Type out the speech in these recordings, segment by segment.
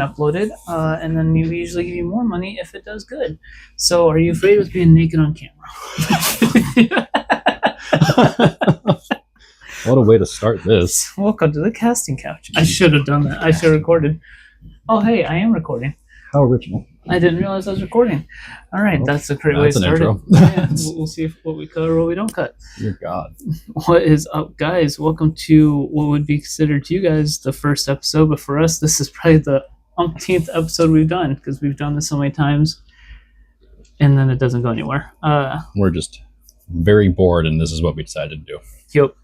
uploaded, and then we usually give you more money if it does good. So, are you afraid of being naked on camera? What a way to start this. Welcome to the casting couch. I should have done that. I should have recorded. Oh, hey, I am recording. How original. I didn't realize I was recording. All right, Well, that's a great way to start it. intro. Yeah, we'll see what we cut or what we don't cut. Dear God. What is up, guys? Welcome to what would be considered to you guys the first episode, but for us, this is probably the umpteenth episode we've done because we've done this so many times, and then it doesn't go anywhere. We're just very bored, and this is what we decided to do. Yep.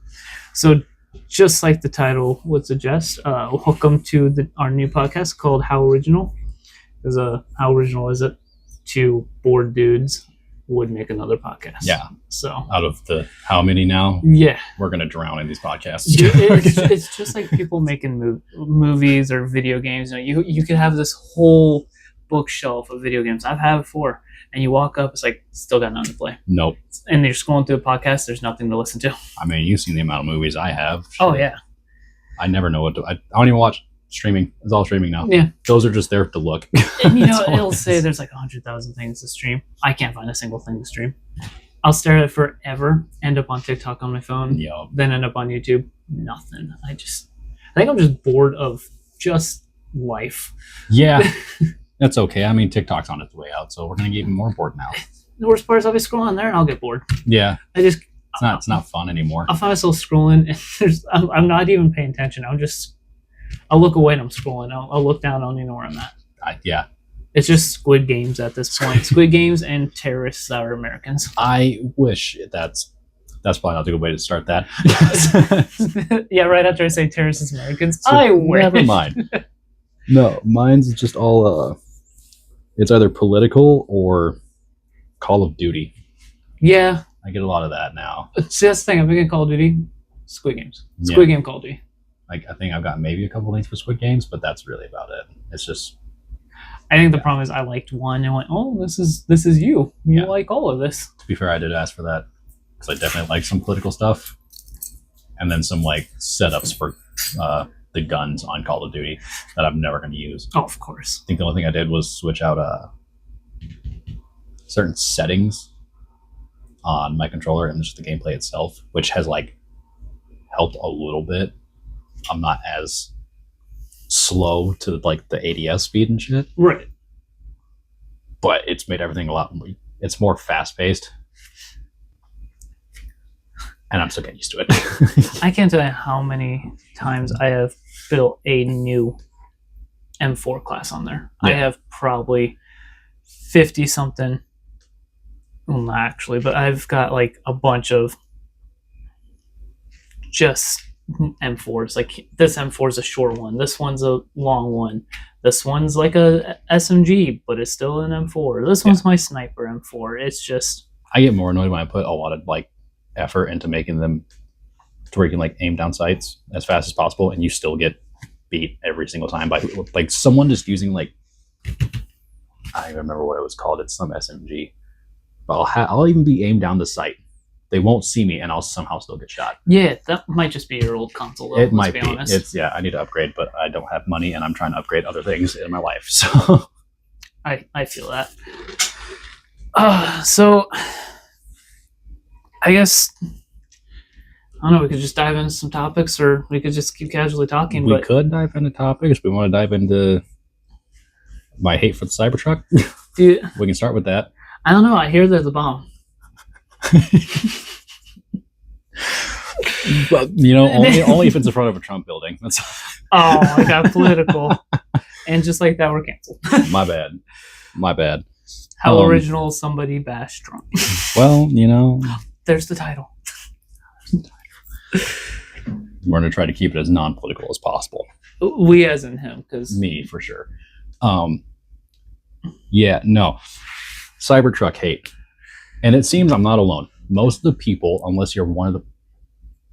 So, just like the title would suggest, welcome to our new podcast called How Original. Because how original is it? Two bored dudes would make another podcast. Yeah. So out of the how many now? Yeah, we're gonna drown in these podcasts. it's just like people making movies or video games. You could have this whole bookshelf of video games. I've had before, and you walk up, it's like still got nothing to play. Nope. And you're scrolling through a podcast. There's nothing to listen to. I mean, you've seen the amount of movies I have. Oh yeah. I never know what to. I don't even watch streaming. It's all streaming now. Yeah. Those are just there to look. And it'll say there's like 100,000 things to stream. I can't find a single thing to stream. I'll stare at it forever, end up on TikTok on my phone, then end up on YouTube. Nothing. I think I'm just bored of just life. Yeah. That's okay. I mean, TikTok's on its way out, so we're going to get even more bored now. The worst part is I'll be scrolling there and I'll get bored. Yeah. It's not fun anymore. I'll find myself scrolling and I'm not even paying attention. I'll look away and I'm scrolling. I'll look down. I don't even know where I'm at. Yeah. It's just Squid Games at this point. Squid Games and terrorists that are Americans. I wish that's probably not a good way to start that. Yeah, right after I say terrorists as Americans, so I wish. Never mind. No, mine's just all it's either political or Call of Duty. Yeah. I get a lot of that now. See, that's the thing. I'm thinking Call of Duty, Squid Games. Squid Game Call of Duty. Like, I think I've got maybe a couple links for Squid Games, but that's really about it. It's just... I think the problem is I liked one and went, oh, this is you. You like all of this. To be fair, I did ask for that because I definitely like some political stuff. And then some, like, setups for the guns on Call of Duty that I'm never going to use. Oh, of course. I think the only thing I did was switch out certain settings on my controller and just the gameplay itself, which has, like, helped a little bit. I'm not as slow to like the ADS speed and shit. Right. But it's made everything it's more fast paced. And I'm still getting used to it. I can't tell you how many times I have built a new M4 class on there. Yeah. I have probably 50 something. Well, not actually, but I've got like a bunch of just M4s. Like this M4 is a short one, this one's a long one, this one's like a SMG but it's still an M4, this one's my sniper M4. It's just, I get more annoyed when I put a lot of like effort into making them to where you can like aim down sights as fast as possible and you still get beat every single time by like someone just using like, I don't even remember what it was called, it's some SMG, but I'll even be aimed down the sight. They won't see me, and I'll somehow still get shot. Yeah, that might just be your old console, though. It might be. Honest. I need to upgrade, but I don't have money, and I'm trying to upgrade other things in my life. So, I feel that. So, I guess I don't know. We could just dive into some topics, or we could just keep casually talking. We could dive into topics. We want to dive into my hate for the Cybertruck. Dude, we can start with that. I don't know. I hear they're the bomb. But only if it's in front of a Trump building. That's oh, I got political, and just like that, we're canceled. My bad. How original! Somebody bashed Trump. Well, there's the title. We're gonna try to keep it as non-political as possible. We, as in him, because me for sure. Cybertruck hate. And it seems I'm not alone. Most of the people, unless you're one of the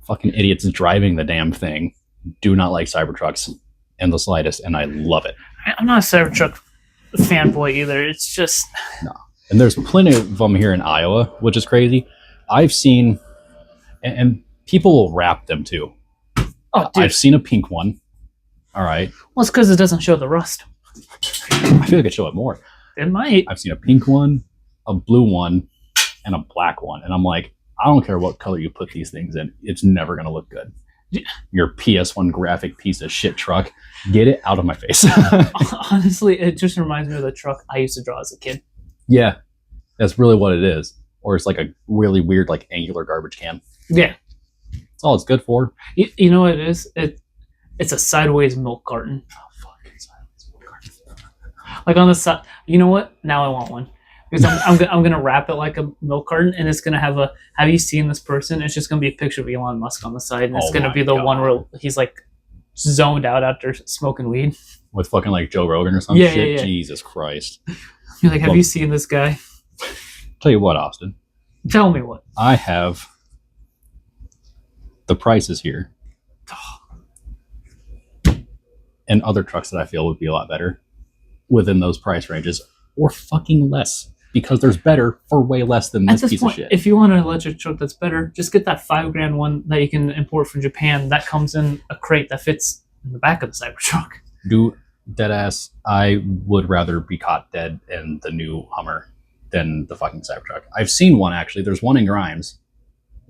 fucking idiots driving the damn thing, do not like Cybertrucks in the slightest, and I love it. I'm not a Cybertruck fanboy either. It's just... No. And there's plenty of them here in Iowa, which is crazy. I've seen... And people will wrap them, too. Oh, dude. I've seen a pink one. All right. Well, it's because it doesn't show the rust. I feel like it show up more. It might. I've seen a pink one, a blue one, and a black one, and I'm like, I don't care what color you put these things in, it's never gonna look good. Your PS1 graphic piece of shit truck, get it out of my face. Honestly, it just reminds me of the truck I used to draw as a kid. Yeah, that's really what it is. Or it's like a really weird, like angular garbage can. Yeah, that's all it's good for. You know what it is? It's a sideways milk carton. Oh, fucking sideways milk carton. Like on the side. You know what? Now I want one. Because I'm gonna wrap it like a milk carton, and it's gonna have a. Have you seen this person? It's just gonna be a picture of Elon Musk on the side, and it's gonna be the one where he's like zoned out after smoking weed with fucking like Joe Rogan or some shit. Yeah. Jesus Christ! You're like, have you seen this guy? Tell you what, Austin. Tell me what. I have the prices here, and other trucks that I feel would be a lot better within those price ranges, or fucking less. Because there's better for way less than this piece of shit. If you want an electric truck that's better, just get that $5,000 one that you can import from Japan. That comes in a crate that fits in the back of the Cybertruck. Dude, deadass, I would rather be caught dead in the new Hummer than the fucking Cybertruck. I've seen one actually. There's one in Grimes.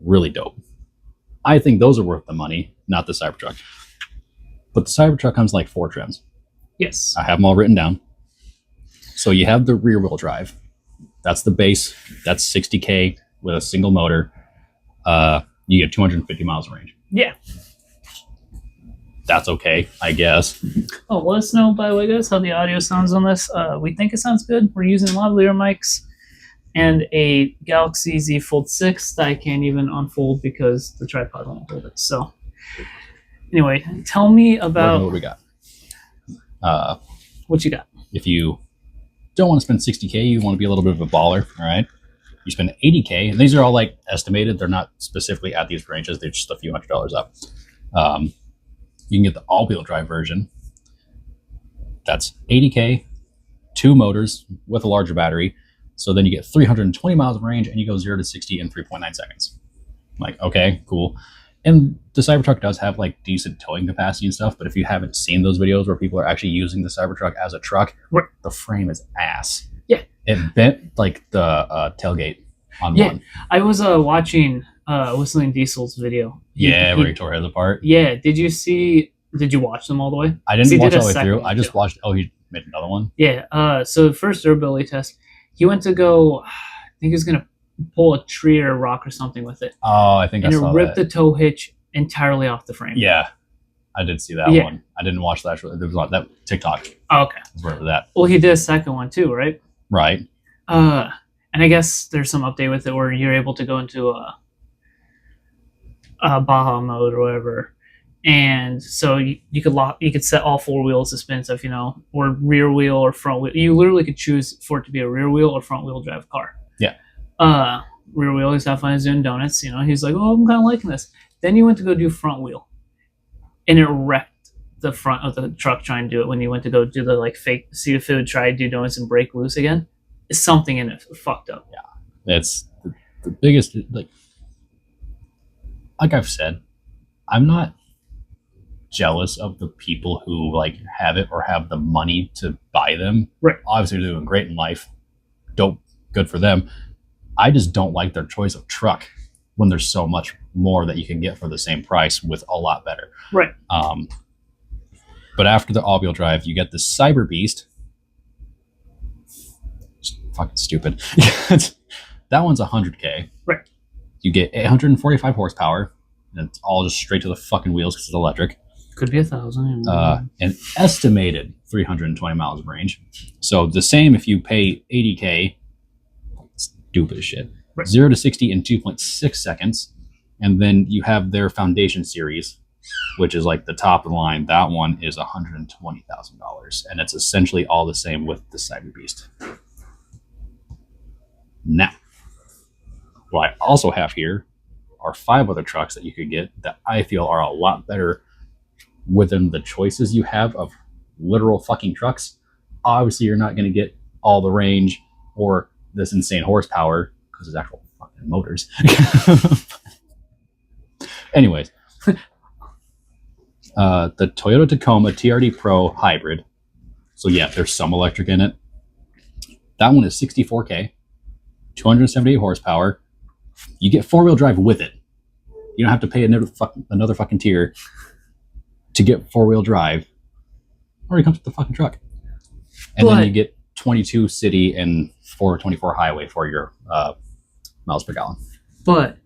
Really dope. I think those are worth the money, not the Cybertruck. But the Cybertruck comes like 4 trims. Yes. I have them all written down. So you have the rear wheel drive. That's the base. That's 60K with a single motor. You get 250 miles of range. Yeah. That's okay, I guess. Oh, let us know, by the way, guys, how the audio sounds on this. We think it sounds good. We're using lavalier mics and a Galaxy Z Fold 6 that I can't even unfold because the tripod won't hold it. So, anyway, tell me about... What we got. What you got? If you don't want to spend 60K, you want to be a little bit of a baller, all right? You spend 80K, and these are all like estimated. They're not specifically at these ranges. They're just a few $100s up. You can get the all-wheel drive version. That's 80K, 2 motors with a larger battery. So then you get 320 miles of range, and you go 0 to 60 in 3.9 seconds. Like, okay, cool. And the Cybertruck does have like decent towing capacity and stuff, but if you haven't seen those videos where people are actually using the Cybertruck as a truck, the frame is ass. Yeah. It bent like the tailgate on one. I was watching Whistling Diesel's video. Where he tore his apart. Yeah. Did you watch them all the way? I didn't watch all the way through. I just watched, he made another one. Yeah. So the first durability test, he went to go, I think he was going to pull a tree or a rock or something with it. Oh, I think I saw that. And it ripped the tow hitch entirely off the frame. Yeah, I did see that one. I didn't watch that. There was that TikTok. Oh, okay. Is where it was at. Well, he did a second one too, right? Right. And I guess there's some update with it where you're able to go into a Baja mode or whatever. And so you could set all 4 wheels to spin stuff, or rear wheel or front wheel. You literally could choose for it to be a rear wheel or front wheel drive car. Yeah. Rear wheel, he's not fun, he's doing donuts, he's like, oh, I'm kind of liking this. Then you went to go do front wheel, and it wrecked the front of the truck trying to do it when you went to go do the like fake, see if it would try to do donuts and break loose again. Something in it fucked up. Yeah, it's the biggest, like I've said, I'm not jealous of the people who like have it or have the money to buy them. Right. Obviously they're doing great in life. Dope, good for them. I just don't like their choice of truck when there's so much more that you can get for the same price with a lot better. Right. But after the all-wheel drive, you get the Cyber Beast. It's fucking stupid. That one's 100K. Right. You get 845 horsepower, and it's all just straight to the fucking wheels because it's electric. Could be 1,000. An estimated 320 miles of range. So the same if you pay 80K. Stupid as shit. Right. 0 to 60 in 2.6 seconds. And then you have their Foundation series, which is like the top of the line. That one is $120,000. And it's essentially all the same with the Cyber Beast. Now, what I also have here are 5 other trucks that you could get that I feel are a lot better within the choices you have of literal fucking trucks. Obviously, you're not going to get all the range or this insane horsepower because it's actual fucking motors. Anyways, the Toyota Tacoma TRD Pro Hybrid. So yeah, there's some electric in it. That one is 64K, 278 horsepower. You get 4-wheel drive with it. You don't have to pay another fucking tier to get 4-wheel drive. Already comes with the fucking truck. And then you get 22 city and 424 highway for your miles per gallon. But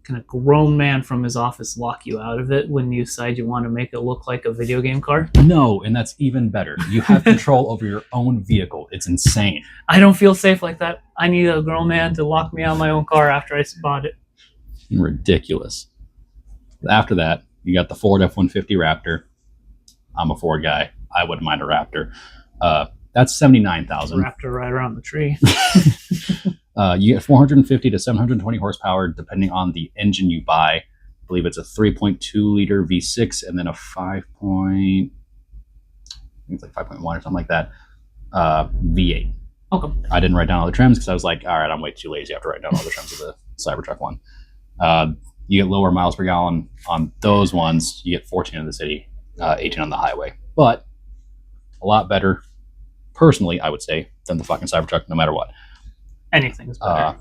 can a grown man from his office lock you out of it when you decide you want to make it look like a video game car? No, and that's even better. You have control over your own vehicle. It's insane. I don't feel safe like that. I need a grown man to lock me out of my own car after I bought it. Ridiculous. After that, you got the Ford F-150 Raptor. I'm a Ford guy. I wouldn't mind a Raptor. That's $79,000. Raptor right around the tree. You get 450 to 720 horsepower depending on the engine you buy. I believe it's a 3.2 liter V6 and then a 5.1 or something like that V8. Okay. I didn't write down all the trims because I was like, all right, I'm way too lazy. I have to write down all the trims of the Cybertruck one. You get lower miles per gallon on those ones. You get 14 in the city, 18 on the highway. But a lot better, personally, I would say, than the fucking Cybertruck, no matter what. Anything's better.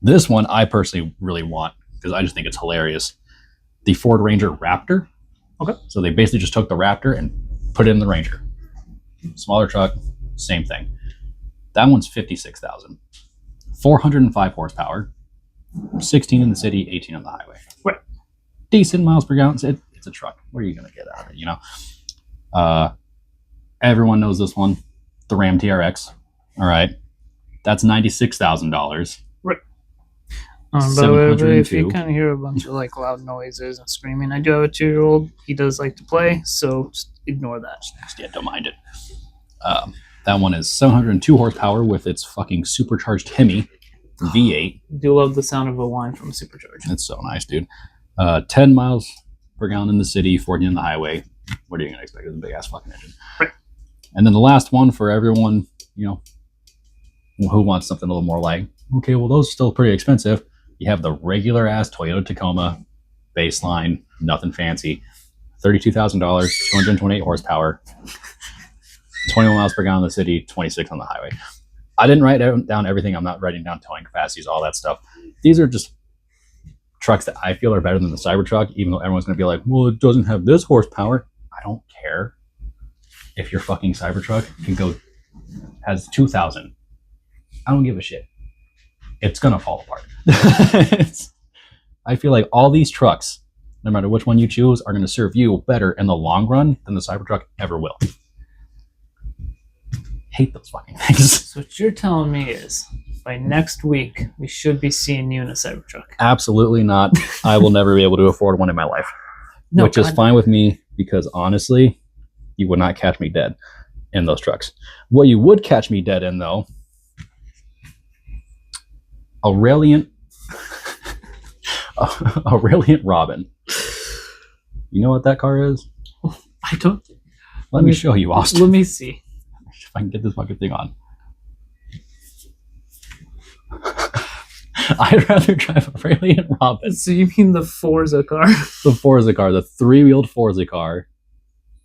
This one I personally really want because I just think it's hilarious. The Ford Ranger Raptor. Okay. So they basically just took the Raptor and put it in the Ranger. Smaller truck, same thing. That one's $56,000. 405 horsepower. 16 in the city, 18 on the highway. Right. Decent miles per gallon. It's a truck. What are you going to get out of it, you know? Everyone knows this one. The Ram TRX. All right. That's $96,000. Right. But if you kind of hear a bunch of like loud noises and screaming, I do have a 2-year-old. He does like to play, so just ignore that. Yeah, don't mind it. That one is 702 horsepower with its fucking supercharged Hemi V8. Do love the sound of a whine from a supercharger. It's so nice, dude. 10 miles per gallon in the city, 40 on the highway. What are you gonna expect? It's a big ass fucking engine. Right. And then the last one for everyone, you know, who wants something a little more like, okay, well, those are still pretty expensive. You have the regular ass Toyota Tacoma baseline, nothing fancy, $32,000, 228 horsepower, 21 miles per gallon in the city, 26 on the highway. I didn't write down everything. I'm not writing down towing capacities, all that stuff. These are just trucks that I feel are better than the Cybertruck, even though everyone's going to be like, well, it doesn't have this horsepower. I don't care if your fucking Cybertruck has 2,000. I don't give a shit. It's going to fall apart. I feel like all these trucks, no matter which one you choose, are going to serve you better in the long run than the Cybertruck ever will. Hate those fucking things. So what you're telling me is, by next week, we should be seeing you in a Cybertruck. Absolutely not. I will never be able to afford one in my life. No, which is fine with me because honestly, you would not catch me dead in those trucks. What you would catch me dead in, though, a Reliant Robin. You know what that car is? I don't. Let me show you, Austin. Let me see. If I can get this fucking thing on. I'd rather drive a Reliant Robin. So you mean the Forza car? The Forza car, the 3-wheeled Forza car.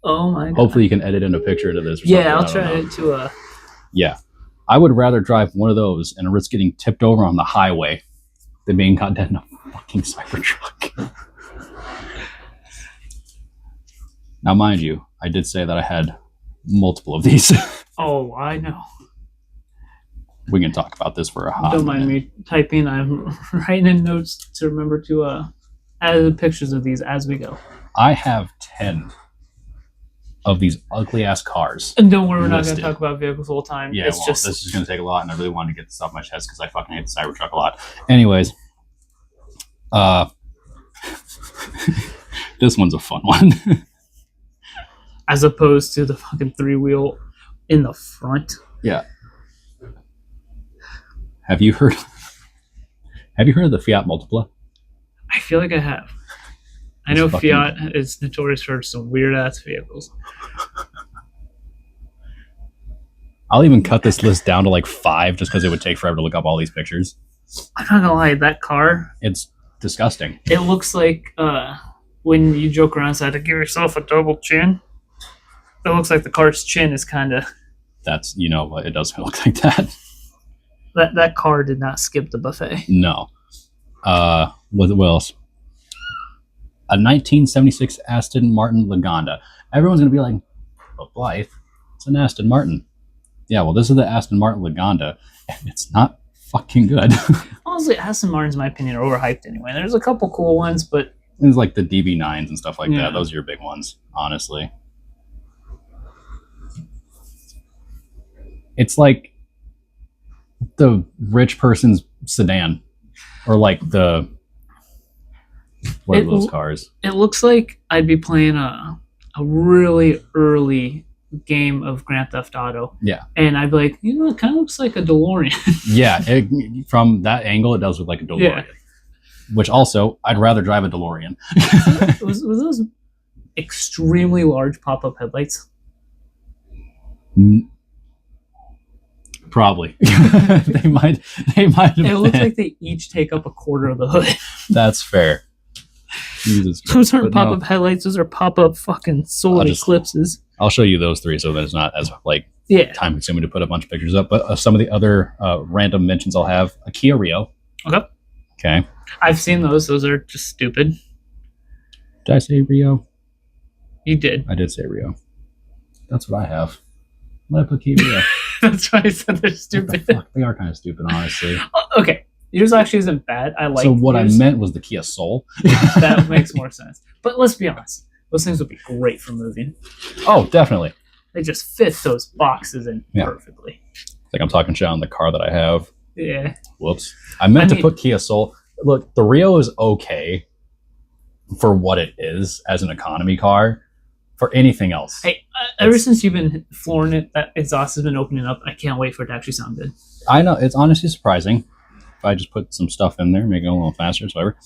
Oh my god. Hopefully you can edit in a picture into this. Or yeah, I'll try it to Yeah. I would rather drive one of those and risk getting tipped over on the highway than being caught dead in a fucking Cybertruck. Now, mind you, I did say that I had multiple of these. Oh, I know. We can talk about this for a hot Don't mind me typing. I'm writing in notes to remember to add pictures of these as we go. I have 10 of these ugly ass cars. And don't worry, we're not going to talk about vehicles the whole time. Yeah, this is going to take a lot, and I really wanted to get this off my chest because I fucking hate the Cybertruck a lot. Anyways, this one's a fun one. As opposed to the fucking 3-wheel in the front. Yeah. Have you heard of the Fiat Multipla? I feel like I have. I know Fiat is notorious for some weird ass vehicles. I'll even cut this list down to like 5 just because it would take forever to look up all these pictures. I'm not gonna lie, that car, it's disgusting. It looks like when you joke around, so I had to give yourself a double chin. It looks like the car's chin is kind of. That's it does look like that. That car did not skip the buffet. No. What else? A 1976 Aston Martin Lagonda. Everyone's gonna be like, "But Blythe, it's an Aston Martin." Yeah, well, this is the Aston Martin Lagonda, and it's not fucking good. Honestly, Aston Martins, in my opinion, are overhyped anyway. There's a couple cool ones, but it's like the DB9s and stuff like that. Those are your big ones, honestly. It's like the rich person's sedan, or like what are those cars? It looks like I'd be playing a really early game of Grand Theft Auto. Yeah. And I'd be like, it kind of looks like a DeLorean. Yeah, from that angle, it does look like a DeLorean. Yeah. Which also, I'd rather drive a DeLorean. was those extremely large pop-up headlights? Probably. they might have It looks like they each take up a quarter of the hood. That's fair. Jesus. Those aren't pop-up headlights. Those are pop-up fucking solar eclipses. I'll show you those three so that it's not as time-consuming to put a bunch of pictures up. But some of the other random mentions I'll have. A Kia Rio. Okay. I've seen those. Those are just stupid. Did I say Rio? You did. I did say Rio. That's what I have. Why did I put Kia Rio? That's why I said they're stupid. They are kind of stupid, honestly. Okay. Yours actually isn't bad. I like. So what yours. I meant was the Kia Soul. That makes more sense. But let's be honest. Those things would be great for moving. Oh, definitely. They just fit those boxes in perfectly. It's like I'm talking shit on the car that I have. Yeah. Whoops. I meant to put Kia Soul. Look, the Rio is okay for what it is as an economy car. For anything else. Hey, ever since you've been flooring it, that exhaust has been opening up. I can't wait for it to actually sound good. I know. It's honestly surprising. If I just put some stuff in there, make it a little faster, whatever.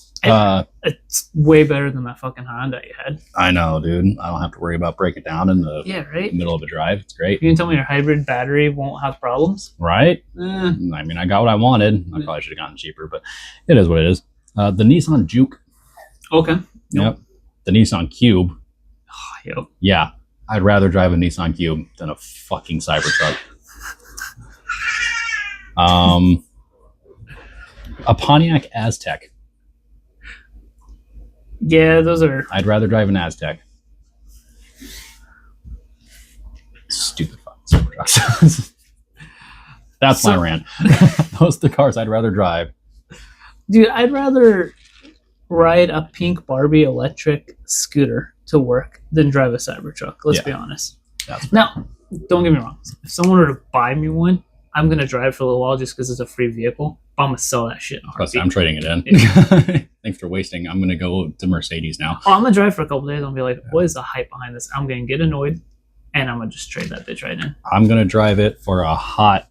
It's way better than that fucking Honda you had. I know, dude. I don't have to worry about breaking down in the middle of a drive. It's great. You can tell me your hybrid battery won't have problems? Right? I mean, I got what I wanted. I probably should have gotten cheaper, but it is what it is. The Nissan Juke. Okay. Yep. The Nissan Cube. Yep. Yeah, I'd rather drive a Nissan Cube than a fucking Cybertruck. A Pontiac Aztec. Yeah, those are. I'd rather drive an Aztec. Stupid fucking Cybertrucks. That's my rant. Those are the cars I'd rather drive. Dude, I'd rather ride a pink Barbie electric scooter to work than drive a Cybertruck. Let's be honest. Now, don't get me wrong. If someone were to buy me one, I'm going to drive for a little while just because it's a free vehicle. But I'm going to sell that shit in a heartbeat. I'm trading it in. Yeah. Thanks for wasting. I'm going to go to Mercedes now. Oh, I'm going to drive for a couple days. I'll be like, what is the hype behind this? I'm going to get annoyed, and I'm going to just trade that bitch right in. I'm going to drive it for a hot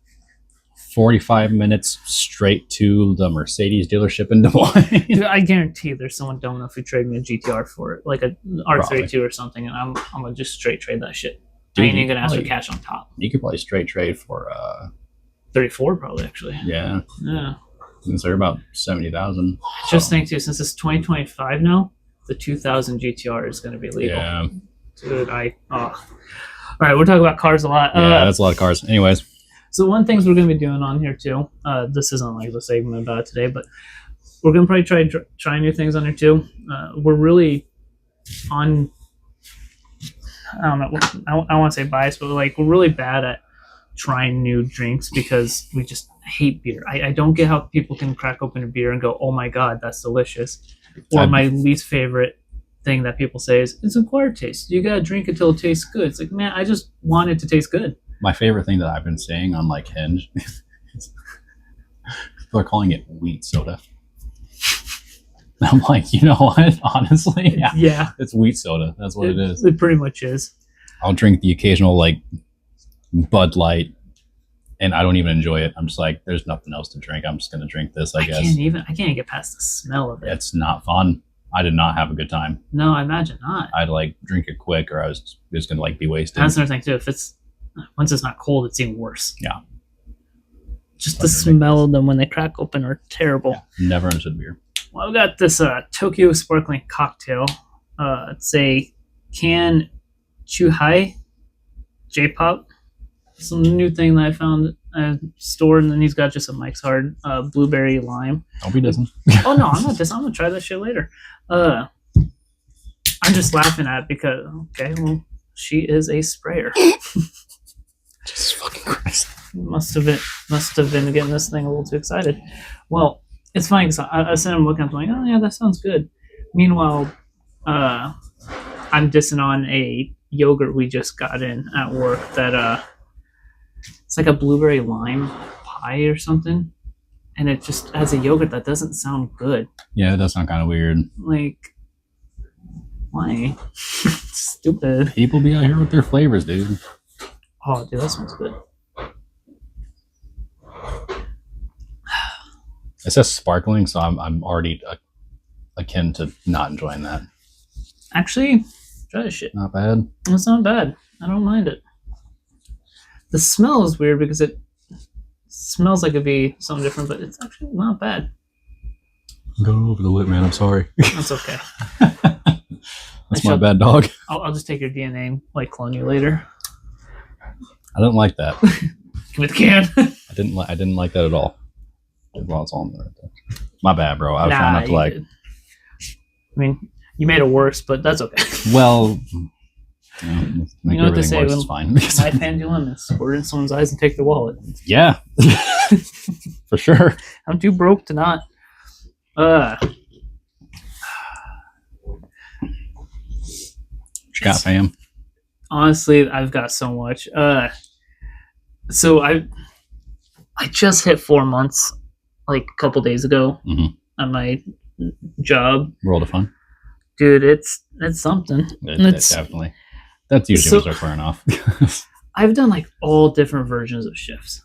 45 minutes straight to the Mercedes dealership in Des Moines. Dude, I guarantee there's someone dumb enough who trade me a GTR for it, like a R32 or something, and I'm gonna just straight trade that shit. Dude, I ain't even gonna ask for cash on top. You could probably straight trade for 34 probably actually. Yeah. Since they're about 70,000. Just think too, since it's 2025 now, the 2000 GTR is gonna be legal. Yeah. Dude, all right, we're talking about cars a lot. Yeah, that's a lot of cars. Anyways. So one things we're going to be doing on here too, this isn't like the segment about it today, but we're going to probably try new things on here too. We're really on, I don't know, I want to say biased, but like we're really bad at trying new drinks because we just hate beer. I don't get how people can crack open a beer and go, oh my God, that's delicious. Or my least favorite thing that people say is, it's acquired taste. You got to drink it till it tastes good. It's like, man, I just want it to taste good. My favorite thing that I've been saying on like Hinge is people are calling it wheat soda. I'm like, you know what? Honestly, yeah, it's wheat soda. That's what it is. It pretty much is. I'll drink the occasional like Bud Light, and I don't even enjoy it. I'm just like, there's nothing else to drink. I'm just gonna drink this. I guess. I can't get past the smell of it. It's not fun. I did not have a good time. No, I imagine not. I'd like drink it quick, or I was just gonna like be wasted. That's another thing too. Once it's not cold, it's even worse. Yeah. Just the smell of them when they crack open are terrible. Yeah. Never understood beer. Well, I've got this Tokyo sparkling cocktail. It's a can Chuhai J-pop. Some new thing that I found at a store, and then he's got just a Mike's Hard blueberry lime. Hope he doesn't. Oh no, I'm not this. I'm gonna try that shit later. I'm just laughing at it because okay, well, she is a sprayer. Jesus fucking Christ. Must have been getting this thing a little too excited. Well, it's funny because I sent him looking. I'm like, oh yeah, that sounds good. Meanwhile, I'm dissing on a yogurt we just got in at work that it's like a blueberry lime pie or something, and it just has a yogurt that doesn't sound good. Yeah, it does sound kind of weird. Like, why? Stupid. People be out here with their flavors, dude. Oh, dude, that smells good. It says sparkling, so I'm already akin to not enjoying that. Actually, try this shit. Not bad. It's not bad. I don't mind it. The smell is weird because it smells like it'd be something different, but it's actually not bad. Go over the lip, man. I'm sorry. That's okay. That's my bad, dog. I'll just take your DNA and like clone you later. I didn't like that. Give me the can. I didn't like that at all. Well, it's on there. My bad, bro. I was trying not to like. Did. I mean, you made it worse, but that's okay. Well, you know what they say when fine. My pendulum is squirt in someone's eyes and take their wallet. Yeah, for sure. I'm too broke to not. What you got, fam? Honestly, I've got so much. So I just hit 4 months, like a couple days ago, at my job. World of fun, dude. It's something. It's definitely. That's usually what starts wearing off. I've done like all different versions of shifts.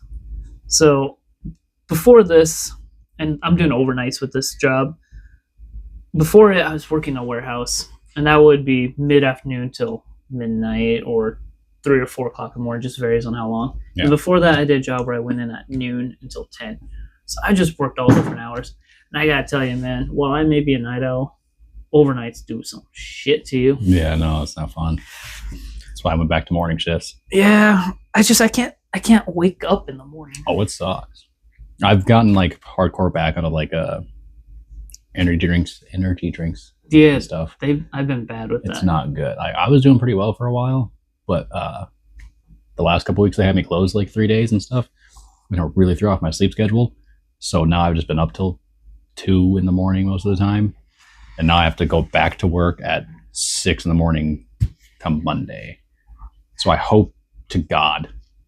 So before this, and I'm doing overnights with this job. Before it, I was working in a warehouse, and that would be mid-afternoon till midnight or 3 or 4 o'clock in the morning, just varies on how long. Yeah. And before that, I did a job where I went in at noon until 10. So I just worked all different hours. And I gotta tell you, man, while I may be a night owl, overnights do some shit to you. Yeah, no, it's not fun. That's why I went back to morning shifts. Yeah, I can't wake up in the morning. Oh, it sucks. I've gotten like hardcore back out of like energy drinks. Yeah, and stuff. I've been bad with that. It's not good. I was doing pretty well for a while, but the last couple weeks they had me closed like 3 days and stuff. Really threw off my sleep schedule. So now I've just been up till 2 in the morning most of the time. And now I have to go back to work at 6 in the morning come Monday. So I hope to God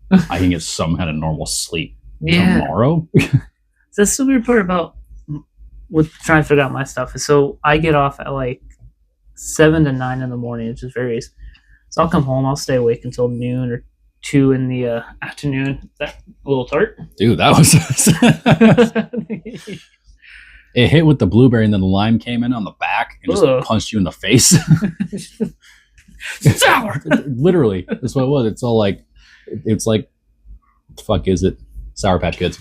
I can get some kind of normal sleep tomorrow. That's the weird part about with trying to figure out my stuff. So I get off at like 7 to 9 in the morning. It just varies. So I'll come home. I'll stay awake until noon or 2 in the afternoon. That little tart. Dude, that was... It hit with the blueberry and then the lime came in on the back and just punched you in the face. Sour! Literally. That's what it was. It's all like... It's like... What the fuck is it? Sour Patch Kids.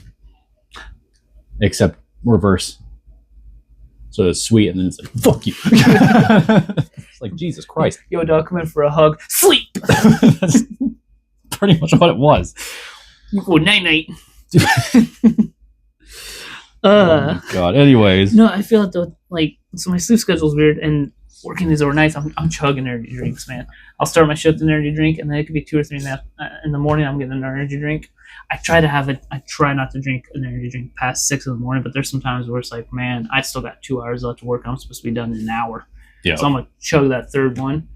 Except reverse. So it's sweet and then it's like, fuck you. It's like, Jesus Christ. Yo, dog, come in for a hug. Sleep! That's pretty much what it was. You go night-night. Oh my God. Anyways. No, I feel like so my sleep schedule's weird, and working these overnights, I'm chugging energy drinks, man. I'll start my shift with an energy drink, and then it could be 2 or 3 in the morning. I'm getting an energy drink. I try not to drink an energy drink past 6 in the morning, but there's some times where it's like, man, I still got 2 hours left to work. I'm supposed to be done in an hour. Yeah. So I'm gonna chug that third one.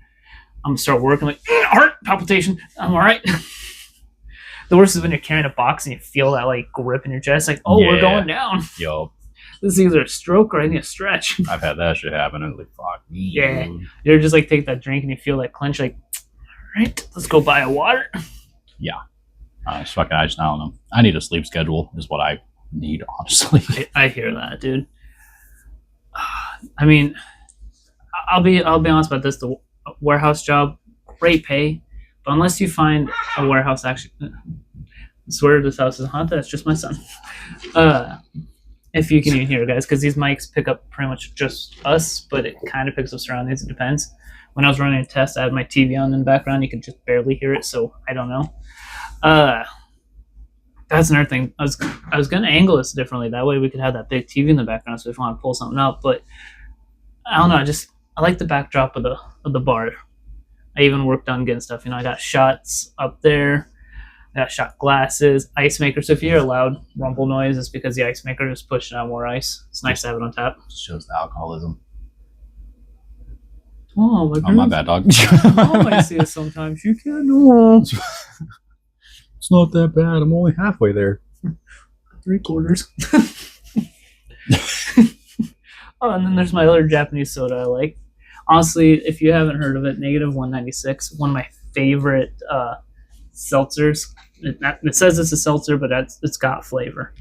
I'm gonna start working like heart palpitation. I'm all right. The worst is when you're carrying a box and you feel that like grip in your chest, like, oh, we're going down. Yo, this is either a stroke or I need a stretch. I've had that shit happen. And like, fuck me. Yeah, you're just like take that drink and you feel that clench, like, all right, let's go buy a water. Yeah, I don't know. I need a sleep schedule, is what I need, honestly. I hear that, dude. I mean, I'll be honest about this. The warehouse job, great pay. But unless you find a warehouse, actually, I swear this house is haunted. It's just my son. If you can even hear it, guys, because these mics pick up pretty much just us, but it kind of picks up surroundings. It depends. when I was running a test, I had my TV on in the background. You could just barely hear it, so I don't know. That's another thing. I was gonna angle this differently. That way we could have that big TV in the background. So if you want to pull something up, but I don't know. I like the backdrop of the bar. I even worked on getting stuff. I got shots up there. I got shot glasses, ice maker. So if you hear a loud rumble noise, it's because the ice maker is pushing out more ice. It's nice to have it on tap. Shows the alcoholism. Oh my bad, dog. Oh, I see it sometimes. You can't know. It's not that bad. I'm only halfway there. 3/4. Oh, and then there's my other Japanese soda I like. Honestly, if you haven't heard of it, Negative 196, one of my favorite seltzers. It says it's a seltzer, but it's got flavor.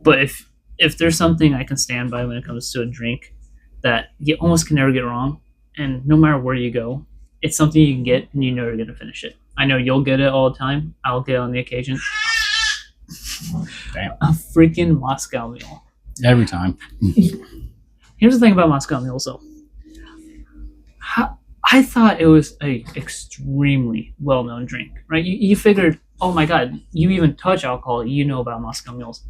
But if there's something I can stand by when it comes to a drink that you almost can never get wrong, and no matter where you go, it's something you can get and you know you're going to finish it. I know you'll get it all the time. I'll get it on the occasion. Damn. A freaking Moscow Mule. Every time. Here's the thing about Moscow Mules, though. I thought it was a extremely well-known drink, right? You figured, oh my God, you even touch alcohol, you know about Moscow Mules.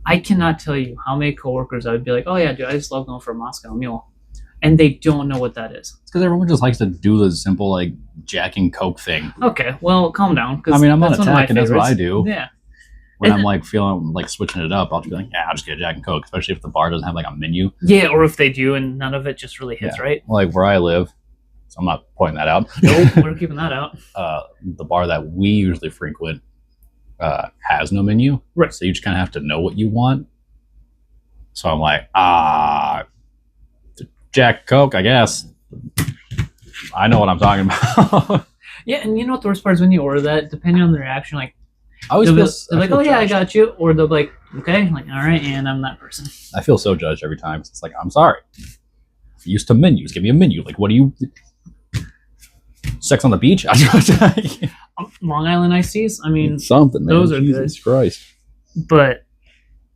I cannot tell you how many coworkers I would be like, oh yeah, dude, I just love going for a Moscow Mule. And they don't know what that is. It's because everyone just likes to do the simple, like, Jack and Coke thing. Okay, well, calm down. I mean, I'm not attacking, that's what I do. Yeah. When I'm, like, feeling, like, switching it up, I'll just be like, yeah, I'll just get a Jack and Coke, especially if the bar doesn't have, like, a menu. Yeah, or if they do and none of it just really hits, right? Like, where I live, so I'm not pointing that out. Nope, we're keeping that out. The bar that we usually frequent has no menu. Right. So you just kind of have to know what you want. So I'm like, Jack Coke, I guess. I know what I'm talking about. Yeah, and you know what the worst part is when you order that, depending on the reaction, like, I always they're like, oh yeah, I got you. Or they'll be like, okay, I'm like, all right, and I'm that person. I feel so judged every time. It's like, I'm sorry. I'm used to menus. Give me a menu. Like, what do you... Sex on the beach? Long Island iced teas? I mean, something, man. Those are Jesus good. Christ. But,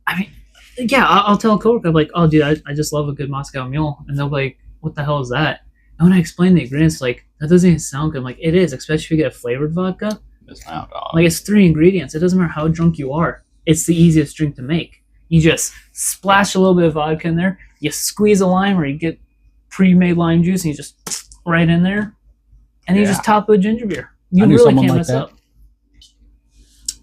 I mean, yeah, I'll tell a coworker, I'm like, oh, dude, I just love a good Moscow Mule. And they'll be like, what the hell is that? And when I explain the ingredients, like, that doesn't even sound good. I'm like, it is, especially if you get a flavored vodka. It's not, dog. Like, it's 3 ingredients. It doesn't matter how drunk you are. It's the easiest drink to make. You just splash a little bit of vodka in there. You squeeze a lime, or you get pre-made lime juice, and you just right in there. And you just top it with ginger beer. You really can't mess up.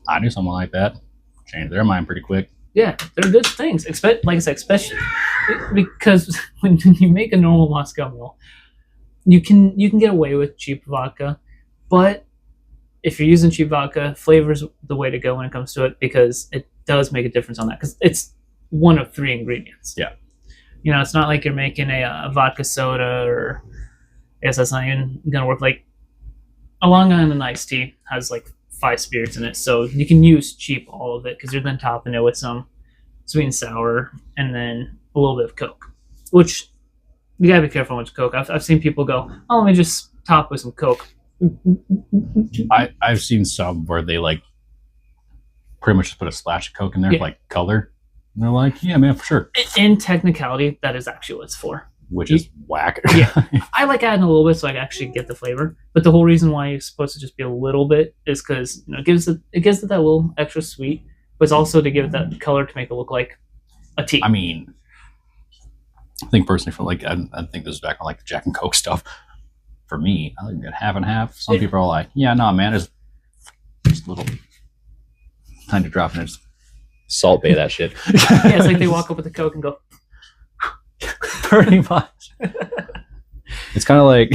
I knew someone like that. Changed their mind pretty quick. Yeah, they're good things. Like I said, especially because when you make a normal Moscow Mule, you can get away with cheap vodka, but if you're using cheap vodka, flavor's the way to go when it comes to it, because it does make a difference on that, because it's one of 3 ingredients. Yeah. It's not like you're making a vodka soda, or I guess that's not even going to work. Like a Long Island iced tea has like 5 spirits in it, so you can use cheap all of it, because you're then topping it with some sweet and sour and then a little bit of Coke, which you gotta be careful how much Coke. I've seen people go, oh, let me just top with some Coke. I've seen some where they like pretty much just put a splash of Coke in there for like color, and they're like, yeah, man, for sure. In technicality, that is actually what it's for. Which is whack. Yeah, I like adding a little bit so I can actually get the flavor. But the whole reason why you're supposed to just be a little bit is because it gives it that little extra sweet, but it's also to give it that color to make it look like a tea. I mean, I think personally, for like, I think this is back on like the Jack and Coke stuff. For me, I like it half and half. Some people are like, yeah, no, man, it's just a little time to drop in it. Salt bay that shit. Yeah, it's like they walk up with the Coke and go. Pretty much. It's kind of like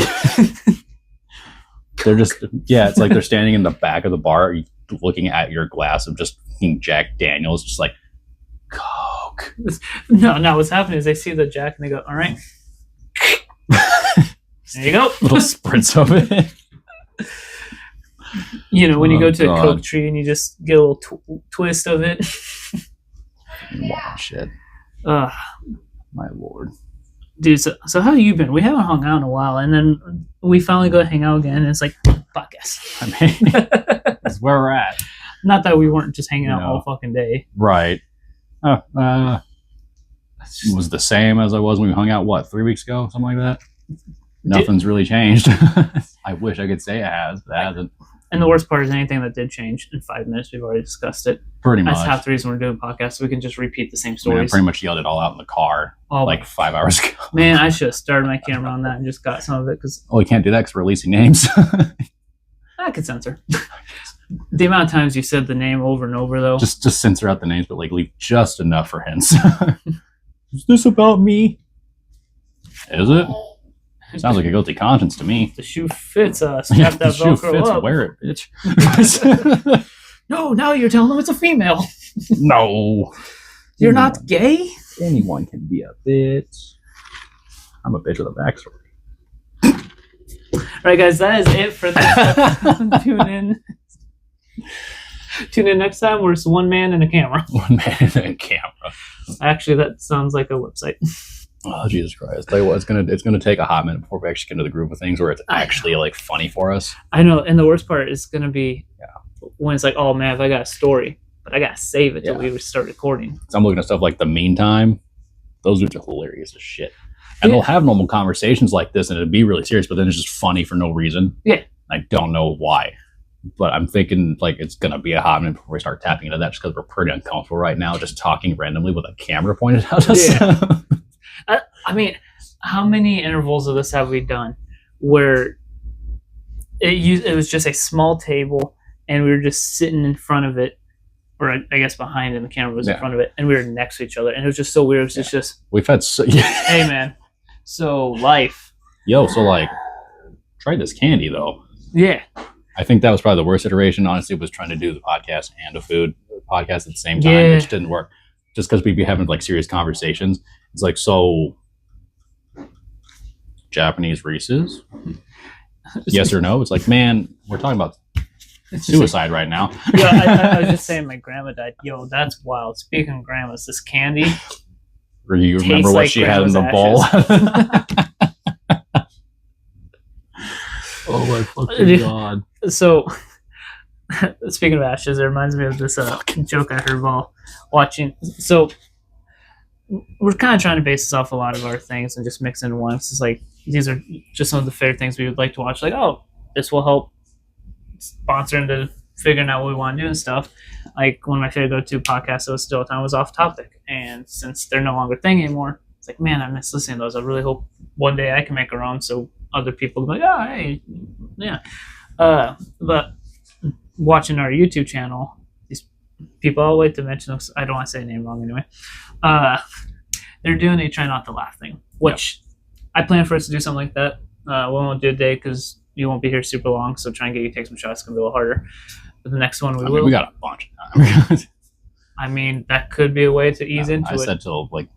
they're just, it's like they're standing in the back of the bar looking at your glass of just Jack Daniels, just like, Coke. No, what's happening is they see the Jack and they go, all right. There you go. Little spritz of it. When you go to a Coke tree and you just get a little twist of it. Wow, shit. My lord. Dude, so how have you been? We haven't hung out in a while, and then we finally go hang out again, and it's like, podcast. I mean, that's where we're at. Not that we weren't just hanging out all fucking day. Right. It was the same as I was when we hung out, 3 weeks ago? Something like that? nothing's really changed. I wish I could say it has, but it hasn't. And the worst part is anything that did change in 5 minutes, we've already discussed it. Pretty much. That's half the reason we're doing podcasts. So we can just repeat the same I stories. pretty much yelled it all out in the car 5 hours ago. Man, I should have started my camera on that and just got some of it. Well, we can't do that because we're releasing names. I could censor. The amount of times you said the name over and over, though. Just censor out the names, but like leave just enough for hints. Is this about me? Is it? Sounds like a guilty conscience to me. The shoe fits us. Strap that shoe Velcro fits, up. wear it, bitch. No, now you're telling them it's a female. No. You're not gay? Anyone can be a bitch. I'm a bitch with a backstory. All right, guys, that is it for this. Tune in next time where it's one man and a camera. One man and a camera. Actually, that sounds like a website. Oh, Jesus Christ. Tell you what, it's gonna take a hot minute before we actually get into the groove of things where it's actually like funny for us. I know, and the worst part is gonna be when it's like, oh man, if I got a story, but I gotta save it till we start recording. So I'm looking at stuff like The Meantime. Those dudes are hilarious as shit. And they'll have normal conversations like this and it'd be really serious, but then it's just funny for no reason. Yeah. I don't know why. But I'm thinking like it's gonna be a hot minute before we start tapping into that just because we're pretty uncomfortable right now just talking randomly with a camera pointed at us. Yeah. I mean, how many intervals of this have we done where it was just a small table and we were just sitting in front of it, or I guess behind, and the camera was in front of it, and we were next to each other, and it was just so weird. It was just we've had hey man, so life. So like, try this candy though. Yeah. I think that was probably the worst iteration. Honestly, was trying to do the podcast and a food podcast at the same time, which didn't work. Just because we'd be having like serious conversations. It's like, so Japanese Reese's? Yes or no? It's like, man, we're talking about suicide right now. I was just saying my grandma died. Yo, that's wild. Speaking of grandmas, this candy. Or you remember what like she had in the bowl? Oh my fucking God. So, speaking of ashes, it reminds me of this joke I heard while watching. So, we're kind of trying to base this off a lot of our things and just mix in one. It's like, these are just some of the favorite things we would like to watch. Like, oh, this will help sponsor into figuring out what we want to do and stuff. Like, one of my favorite go-to podcasts that was still time was Off Topic. And since they're no longer a thing anymore, it's like, man, I miss listening to those. I really hope one day I can make our own so other people go like, oh, hey, yeah. But watching our YouTube channel, these people, I'll wait to mention this. I don't want to say the name wrong anyway. They're doing a try not to laugh thing, which I plan for us to do something like that. We won't do it today because you won't be here super long, so try and get you to take some shots. It's going to be a little harder. But the next one we will. We got a bunch of time. I mean, that could be a way to ease into it. I said till like,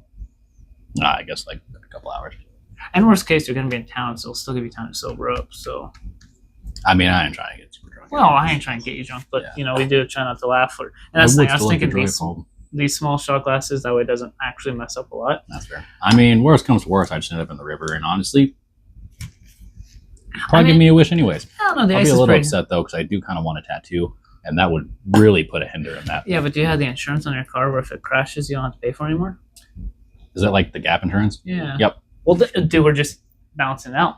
I guess like a couple hours. And worst case, you're going to be in town, so it'll still give you time to sober up. So, I mean, I ain't trying to get super drunk. Well, I ain't trying to get you drunk, but you know, we do try not to laugh. And that's the thing. I was thinking these small shot glasses, that way it doesn't actually mess up a lot. That's fair. I mean, worst comes to worst, I just end up in the river, and honestly, probably give me a wish anyways. I don't know. I'll be a little upset though, because I do kind of want a tattoo, and that would really put a hinder in that. Yeah, but do you have the insurance on your car where if it crashes, you don't have to pay for it anymore? Is that like the Gap insurance? Yeah. Yep. Well, dude, we're just bouncing out.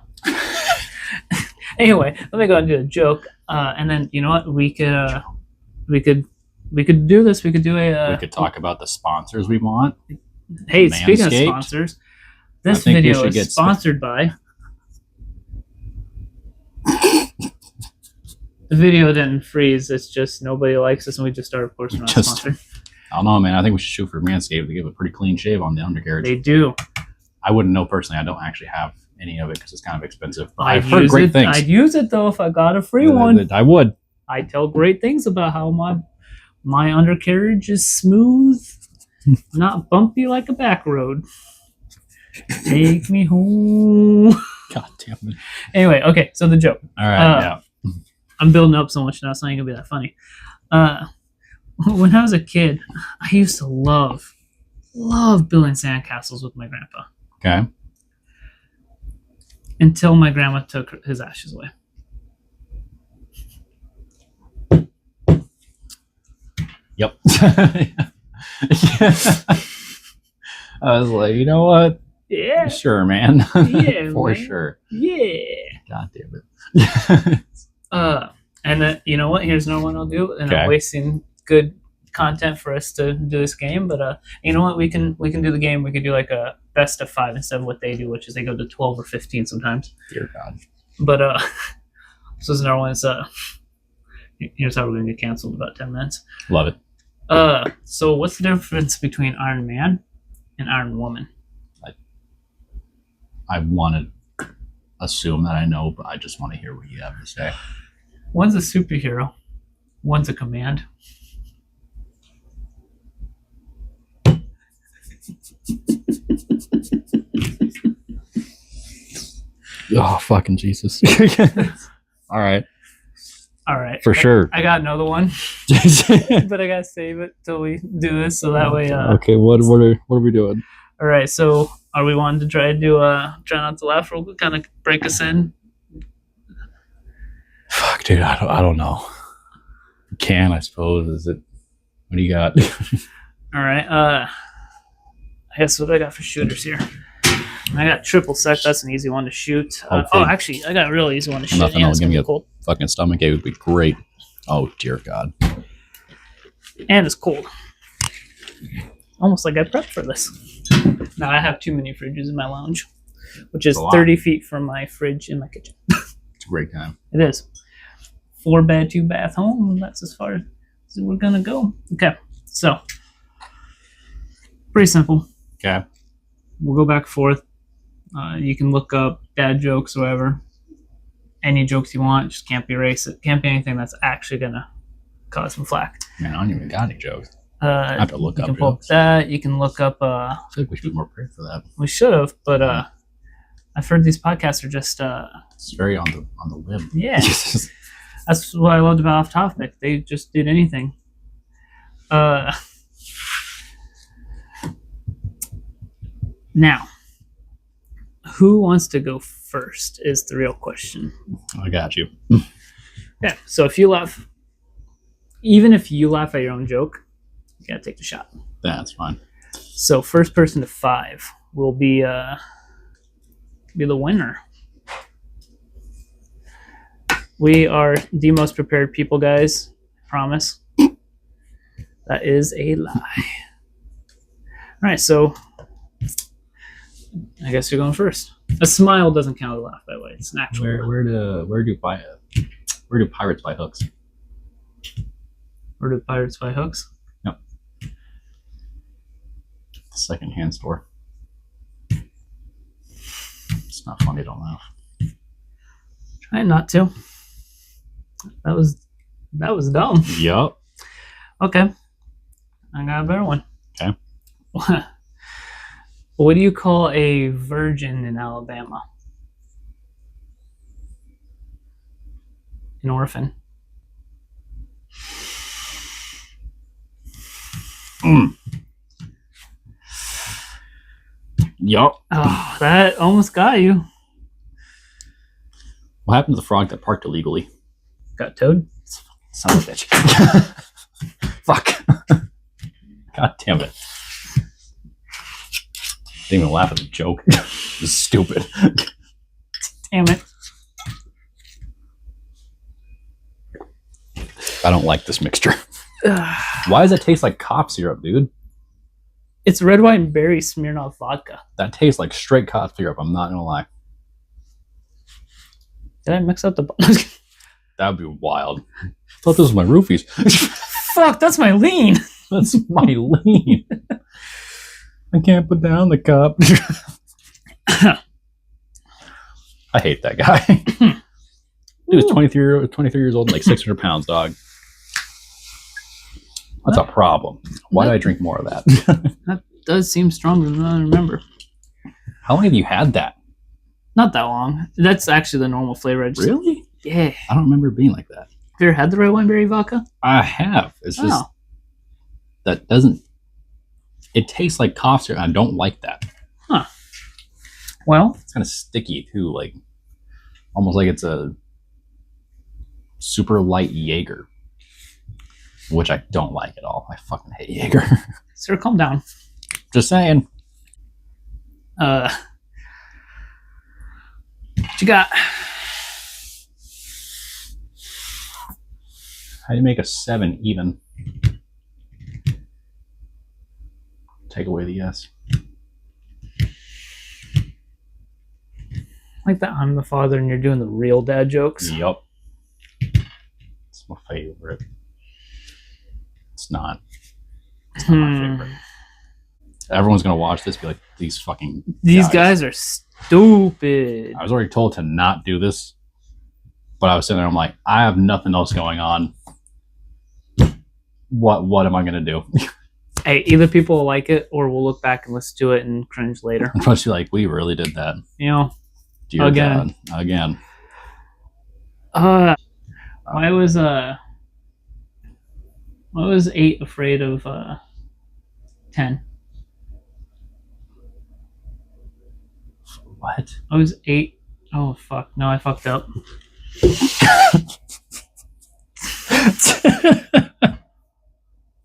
Anyway, let me go and do a joke, and then you know what? We could do this. We could do a. We could talk about the sponsors we want. Hey, speaking of sponsors, this video is sponsored by. The video didn't freeze. It's just nobody likes us, and we just started forcing our sponsor. I don't know, man. I think we should shoot for Manscaped to give a pretty clean shave on the undercarriage. They do. I wouldn't know personally. I don't actually have any of it because it's kind of expensive. But I've heard great things. I'd use it though if I got a free one. I would. I tell great things about how my undercarriage is smooth, not bumpy like a back road. Take me home. God damn it. Anyway, okay, so the joke. All right, yeah. I'm building up so much now, it's not going to be that funny. When I was a kid, I used to love building sandcastles with my grandpa. Okay. Until my grandma took his ashes away. Yep. I was like, you know what? Yeah. that? Sure, man. Yeah, For man. sure. Yeah. God damn it. And you know what? Here's another one I'll do, and Okay. I'm wasting good content for us to do this game. But you know what? We can do the game. We could do like a best of 5 instead of what they do, which is they go to 12 or 15 sometimes. Dear God. But so this is another one. It's here's how we're gonna get canceled in about 10 minutes. Love it. So what's the difference between Iron Man and Iron Woman? I want to assume that I know, but I just want to hear what you have to say. One's a superhero, one's a command. Oh, fucking Jesus. All right. All right. For sure. I got another one, but I gotta save it till we do this, so that way. Okay. What are we doing? All right. So, are we wanting to try to do try not to laugh real quick, kind of break us in? Fuck, dude. I don't know. Can I suppose? Is it? What do you got? All right. I guess what I got for shooters here. I got triple sec. That's an easy one to shoot. Actually, I got a really easy one to shoot. Nothing else. Give me a cold. fucking stomach ache would be great. Oh dear God. And it's cold. Almost like I prepped for this. Now I have too many fridges in my lounge, which is 30 feet from my fridge in my kitchen. It's a great time. It is. 4-bed, 2-bath home. That's as far as we're gonna go. Okay, so pretty simple. Okay. We'll go back and forth. You can look up dad jokes or whatever. Any jokes you want, just can't be racist. Can't be anything that's actually gonna cause some flack. Man, I don't even got any jokes. I have to look you up. Can pull up that. You can look up. I feel like we should be more prepared for that. We should have, but I've heard these podcasts are just. It's very on the whim. Yeah, that's what I loved about Off Topic. They just did anything. Now, who wants to go first is the real question. I got you. Yeah, so if you laugh, even if you laugh at your own joke, you gotta take the shot. That's fine. So first person to 5 will be the winner. We are the most prepared people, guys. I promise. That is a lie. All right, so I guess you're going first. A smile doesn't count as a laugh, by the way. It's an actual. Where do pirates buy hooks? Where do pirates buy hooks? Yep. The second-hand store. It's not funny, don't laugh. Try not to. That was dumb. Yup. Okay. I got a better one. Okay. What do you call a virgin in Alabama? An orphan. Yup. Oh, that almost got you. What happened to the frog that parked illegally? Got towed. Son of a bitch. Fuck. God damn it. Didn't even laugh at the joke. It was stupid. Damn it. I don't like this mixture. Why does that taste like cough syrup, dude? It's red wine berry Smirnoff vodka. That tastes like straight cough syrup. I'm not gonna lie. Did I mix up the... That would be wild. I thought this was my roofies. Fuck, that's my lean. That's my lean. I can't put down the cup. I hate that guy. Dude, he's 23 years old and like 600 pounds, dog. That's a problem. Why did I drink more of that? That does seem stronger than I remember. How long have you had that? Not that long. That's actually the normal flavor. Really? Yeah. I don't remember it being like that. Have you ever had the red wine berry vodka? I have. It's just that doesn't. It tastes like cough syrup. I don't like that. Huh. Well, it's kind of sticky too, like almost like it's a super light Jaeger, which I don't like at all. I fucking hate Jaeger. Sir, calm down. Just saying. What you got? How do you make a 7 even? Take away the S. Like that I'm the father and you're doing the real dad jokes. Yup. It's my favorite. It's not. It's not my favorite. Everyone's gonna watch this, be like, these fucking guys are stupid. I was already told to not do this, but I was sitting there, I'm like, I have nothing else going on. What am I gonna do? Hey, either people will like it or we'll look back and listen to it and cringe later. I'm probably like, we really did that. You know, Dear again. God. Again. Why was 8 afraid of 10? What? I was 8. Oh fuck! No, I fucked up.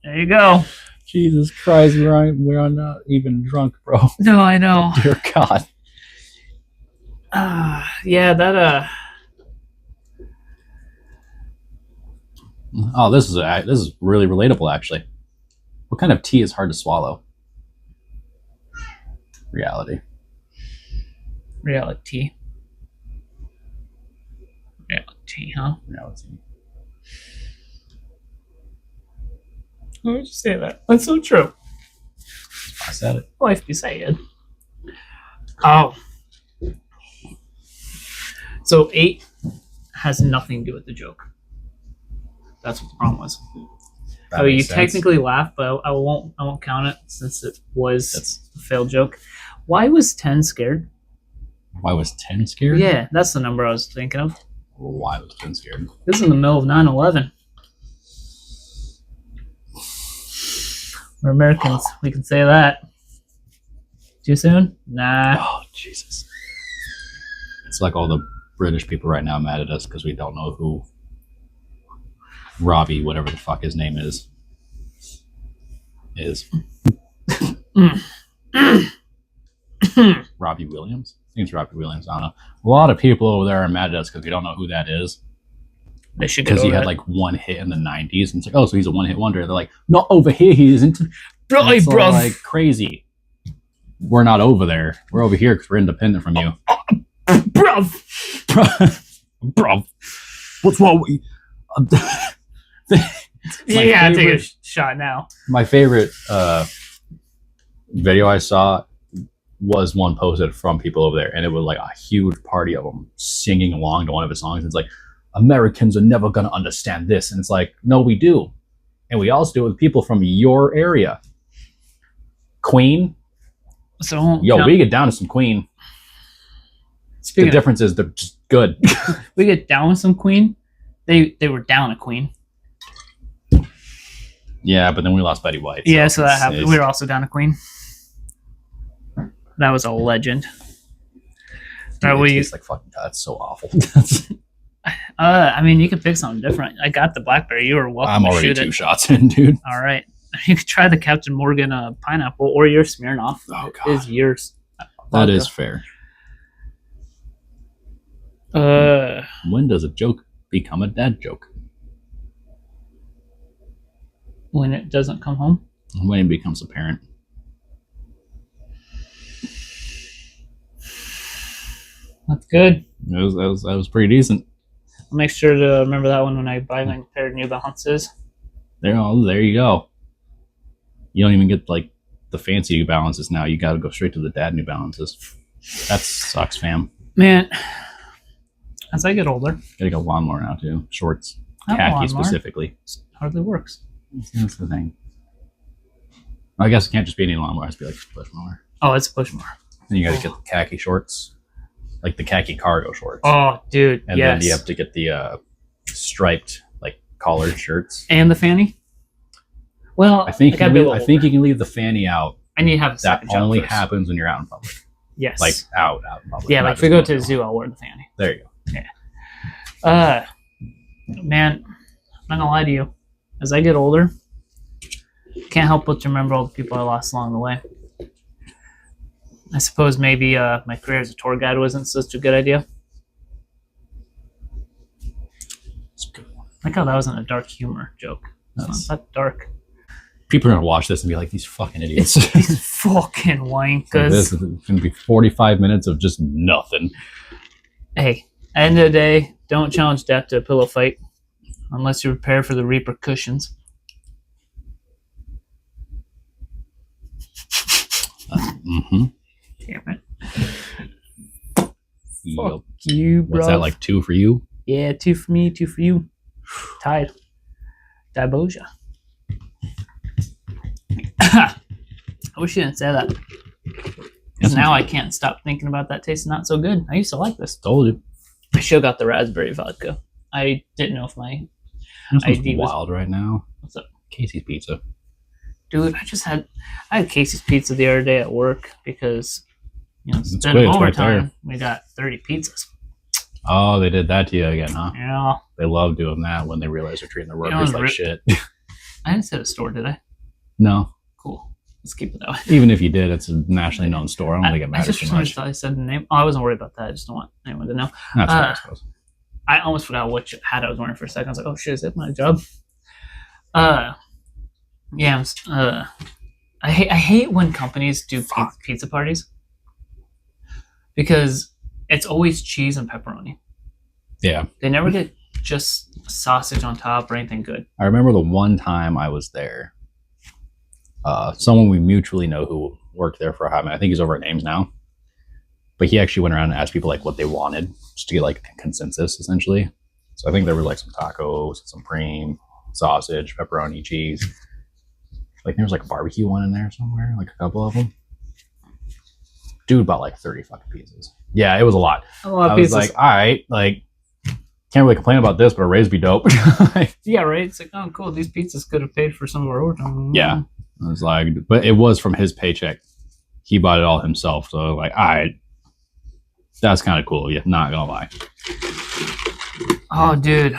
There you go. Jesus Christ, we're not even drunk, bro. No, I know. Dear God. Yeah, that Oh, this is really relatable, actually. What kind of tea is hard to swallow? Reality. Reality, huh? Reality. Why would you say that? That's so true. I said it. Life be sad. Oh. So 8 has nothing to do with the joke. That's what the problem was. That You makes sense. technically laughed, but I won't count it since it was a failed joke. Why was 10 scared? Why was 10 scared? Yeah, that's the number I was thinking of. Why was 10 scared? This is in the middle of 9/11. We're Americans. We can say that. Too soon? Nah. Oh, Jesus. It's like all the British people right now mad at us because we don't know who Robbie, whatever the fuck his name is. Robbie Williams? I think it's Robbie Williams. I don't know. A lot of people over there are mad at us because we don't know who that is. They should Because he had like one hit in the 90s. And it's like, oh, so he's a one hit wonder. They're like, not over here, he isn't. Bro, It's bro. like crazy. We're not over there. We're over here because we're independent from you. Bro. Bro. What's wrong with you? You gotta take a shot now. My favorite video I saw was one posted from people over there, and it was like a huge party of them singing along to one of his songs. It's like, Americans are never going to understand this. And it's like, no, we do. And we also do it with people from your area. Queen. So, we get down to some Queen. The difference is they're just good. We get down with some Queen. They were down a Queen. Yeah, but then we lost Betty White. Yeah, so that happened. We were also down a Queen. That was a legend. Dude, it tastes like fucking God. It's so awful. I mean, you could pick something different. I got the blackberry. You were welcome. I'm already 2 shots in, dude. All right, you could try the Captain Morgan pineapple or your Smirnoff. Oh God, is yours? That is fair. When does a joke become a dad joke? When it doesn't come home. When it becomes apparent. That's good. That was pretty decent. I'll make sure to remember that one when I buy my pair of New Balances. There you go. You don't even get like the fancy New Balances now. You got to go straight to the dad New Balances. That sucks, fam. Man, as I get older, Gotta get a lawnmower now too. Shorts, Not khaki lawnmower. specifically. Hardly works. That's the thing. I guess it can't just be any lawnmower. It has to be like a push mower. Oh, it's a push more. Then you got to get the khaki shorts, like the khaki cargo shorts. Oh, dude, And yes. then you have to get the striped, like collared shirts. And the fanny. Well, I think I you can leave the fanny out. I need to have a That second job only first. happens when you're out in public. Yes. Like out in public. Yeah, not like if we just go going to the home. zoo, I'll wear the fanny. There you go. Man, I'm not gonna lie to you. As I get older, can't help but to remember all the people I lost along the way. I suppose maybe my career as a tour guide wasn't such a good idea. It's good. Like how that wasn't a dark humor joke. It's not that dark. People are gonna watch this and be like, "These fucking idiots." These fucking wankers. This is gonna be 45 minutes of just nothing. Hey, end of the day, don't challenge death to a pillow fight unless you're prepared for the repercussions. Mm-hmm. Damn it. Yep. Fuck you, bro. What's that, like 2 for you? Yeah, 2 for me, 2 for you. Tied. Diboja. I wish you didn't say that. Because now I can't stop thinking about that tasting not so good. I used to like this. Told you. I should have got the raspberry vodka. I didn't know if my ID was wild right now. What's up? Casey's Pizza. Dude, I had Casey's Pizza the other day at work because, instead good, of it's right overtime, there. we got 30 pizzas. Oh, they did that to you again, huh? Yeah. They love doing that when they realize they're treating their workers like shit. I didn't say the store, did I? No. Cool. Let's keep it that way. Even if you did, it's a nationally known store. I don't think it matters too much. I said the name. Oh, I wasn't worried about that. I just don't want anyone to know. That's what I suppose. I almost forgot which hat I was wearing for a second. I was like, oh shit, is that my job? Yeah. I hate when companies do pizza parties because it's always cheese and pepperoni. Yeah. They never get just sausage on top or anything good. I remember the one time I was there. Someone we mutually know who worked there for a hot minute. I think he's over at Ames now. But he actually went around and asked people like what they wanted just to get like a consensus essentially. So I think there were like some tacos, some cream, sausage, pepperoni, cheese. Like there was like a barbecue one in there somewhere, like a couple of them. Dude bought like 30 fucking pizzas. Yeah, it was a lot. A lot of I pizzas. was like, all right, like can't really complain about this, but a raise be dope. Yeah, right. It's like, oh, cool. These pizzas could have paid for some of our overtime. Yeah, I was like, but it was from his paycheck. He bought it all himself. So I was like, all right, that's kind of cool. Yeah, not gonna lie. Oh, dude.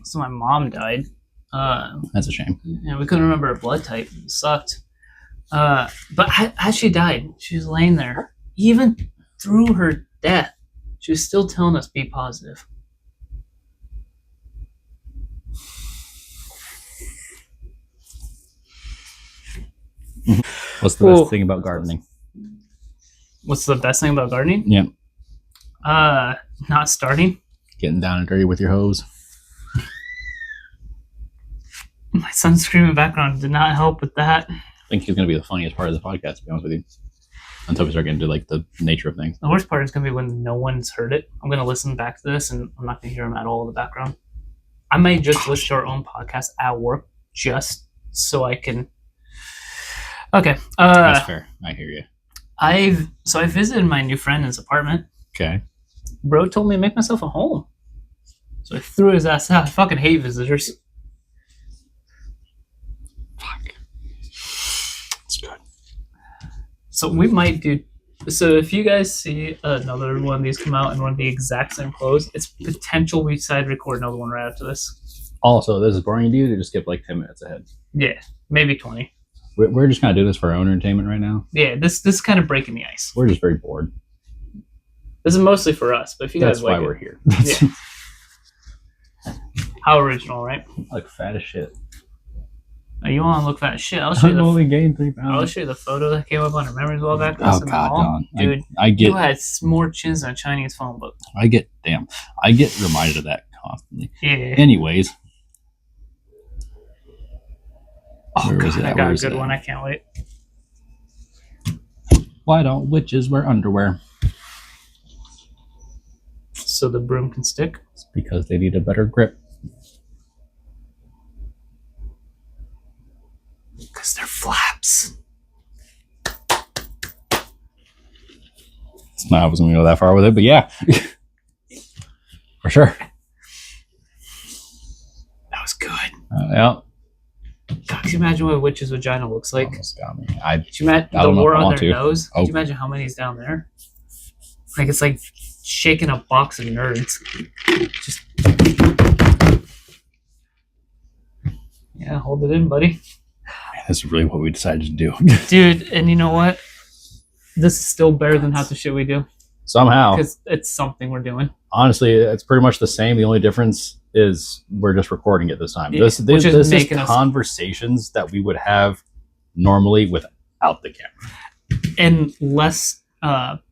So my mom died. That's a shame. And we couldn't remember her blood type. It sucked. But as she died, she was laying there. Even through her death, she was still telling us be positive. What's the best thing about gardening? What's the best thing about gardening? Yeah. Not starting. Getting down and dirty with your hose. My son's screaming background did not help with that. I think he's going to be the funniest part of the podcast, to be honest with you. Until we start getting into like the nature of things. The worst part is going to be when no one's heard it. I'm going to listen back to this and I'm not going to hear him at all in the background. I may just listen to our own podcast at work just so I can. Okay. That's fair. I hear you. I visited my new friend in his apartment. Okay. Bro told me to make myself a home. So I threw his ass out. I fucking hate visitors. Fuck. That's good. So we might do. So if you guys see another one of these come out and run the exact same clothes, it's potential we decide to record another one right after this. Also, this is boring to you to just skip like 10 minutes ahead. Yeah, maybe 20. We're just kind of doing this for our own entertainment right now. Yeah, this is kind of breaking the ice. We're just very bored. This is mostly for us, but if you guys like That's why it, we're here. Yeah. How original, right? Like fat as shit. Oh, you want to look fat as shit? I'll show you only gained 3 pounds. I'll show you the photo that came up on our memories wall back. Oh God, Don. Dude, I get. You had more chins than a Chinese phone book. I get reminded of that constantly. Yeah. Anyways. Oh God, I got a good one. I can't wait. Why don't witches wear underwear? So the broom can stick? It's because they need a better grip. Because they're flaps. It's not, I wasn't going to go that far with it, but yeah. For sure. That was good. Yeah. God, can you imagine what a witch's vagina looks like? Almost got me. Could you imagine the war on their nose? Could you imagine how many's down there? Like it's like shaking a box of nerds. Just yeah, hold it in, buddy. That's really what we decided to do. Dude, and you know what? This is still better than half the shit we do. Somehow. Because it's something we're doing. Honestly, it's pretty much the same. The only difference is we're just recording it this time. Yeah, This is making conversations that we would have normally without the camera. And less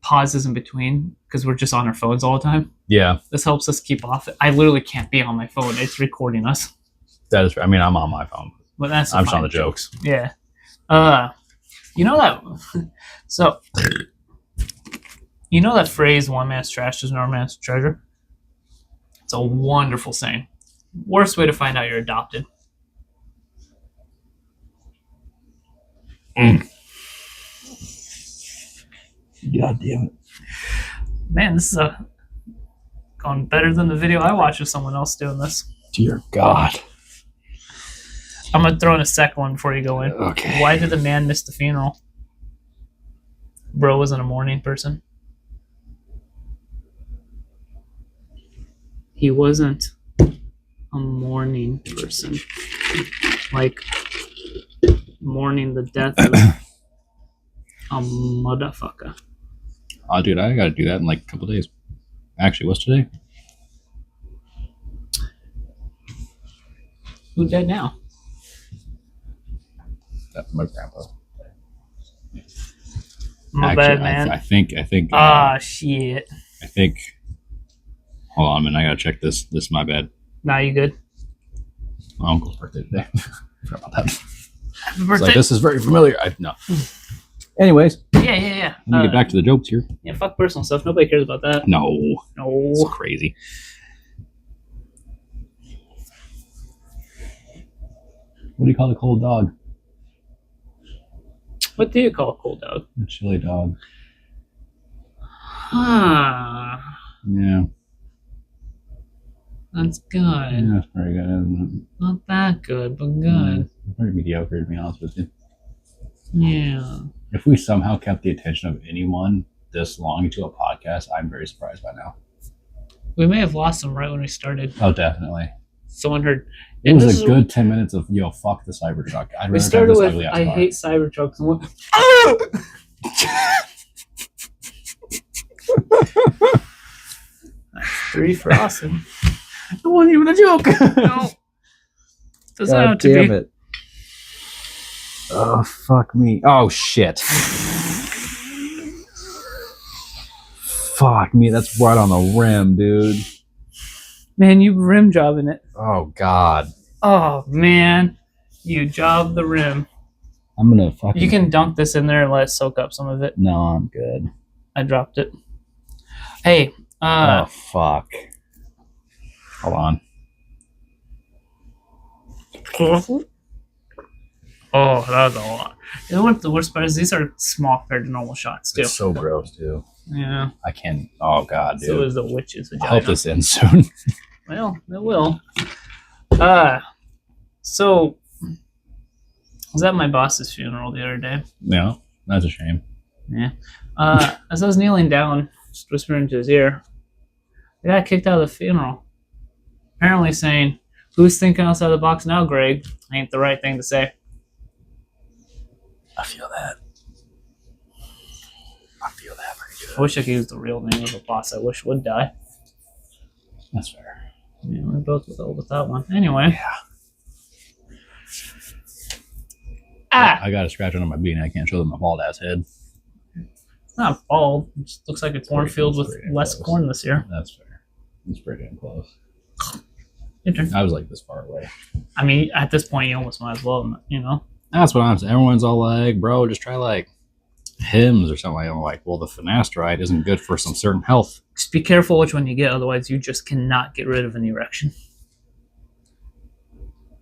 pauses in between because we're just on our phones all the time. Yeah. This helps us keep off it. I literally can't be on my phone. It's recording us. That is, I mean, I'm on my phone. But that's I'm just on the jokes. Yeah. You know that so you know that phrase, one man's trash is another man's treasure? It's a wonderful saying. Worst way to find out you're adopted. God damn it. Man, this is going better than the video I watched of someone else doing this. Dear God. I'm going to throw in a second one before you go in. Okay. Why did the man miss the funeral? Bro wasn't a morning person. He wasn't a morning person. Like, mourning the death of a motherfucker. Oh, dude, I gotta do that in like a couple days. Actually, what's today? Who's dead now? That's my grandpa. My Actually, bad, man. I think. Shit. I think. Hold on a minute. I gotta check this. This is my bad. Now you good? My uncle's birthday today. Forgot about that. Happy It's birthday. like, this is very familiar. No. Anyways, Yeah. let me get back to the jokes here. Yeah, fuck personal stuff. Nobody cares about that. No. No. It's crazy. What do you call the cold dog? What do you call a cold dog? A chili dog. Huh. Yeah. That's good. Yeah, that's pretty good, isn't Not that good, but it? good. Pretty mediocre, to be honest with you. Yeah. If we somehow kept the attention of anyone this long into a podcast, I'm very surprised by now. We may have lost them right when we started. Oh, definitely. Someone heard. It was a good 10 minutes of, fuck the Cybertruck. I'd We rather started have this with, ugly ass I car. hate Cybertrucks. And went, That's 3 for Austin. It wasn't even a joke. No. Doesn't have to be. it. Oh, fuck me. Oh, shit. Fuck me. That's right on the rim, dude. Man, you rim jobbing it. Oh, God. Oh, man. You job the rim. I'm gonna fucking... You can dunk this in there and let it soak up some of it. No, I'm good. I dropped it. Hey, oh, fuck. Hold on. Oh, that was a lot. You know what the worst part is? These are small compared to normal shots, too. It's so gross, too. Yeah. I can't... Oh, God, dude. So is the witch's vagina. I hope this ends soon. Well, it will. So, I was at my boss's funeral the other day. Yeah, that's a shame. Yeah. As I was kneeling down, just whispering into his ear, I got kicked out of the funeral. Apparently saying, "Who's thinking outside the box now, Greg?" Ain't the right thing to say. I feel that. I feel that pretty good. I wish I could use the real name of a boss I wish would die. That's fair. Yeah, we both would go with that one. Anyway. Yeah. I got a scratch under my beanie. I can't show them my bald ass head. It's not bald. It just looks like a cornfield with pretty less close. corn this year. That's fair. It's pretty damn close. Your turn. I was like this far away. I mean, at this point, you almost might as well, you know? That's what I'm saying. Everyone's all like, bro, just try like hymns or something. I'm like, well, the finasteride isn't good for some certain health. Just be careful which one you get, otherwise you just cannot get rid of an erection.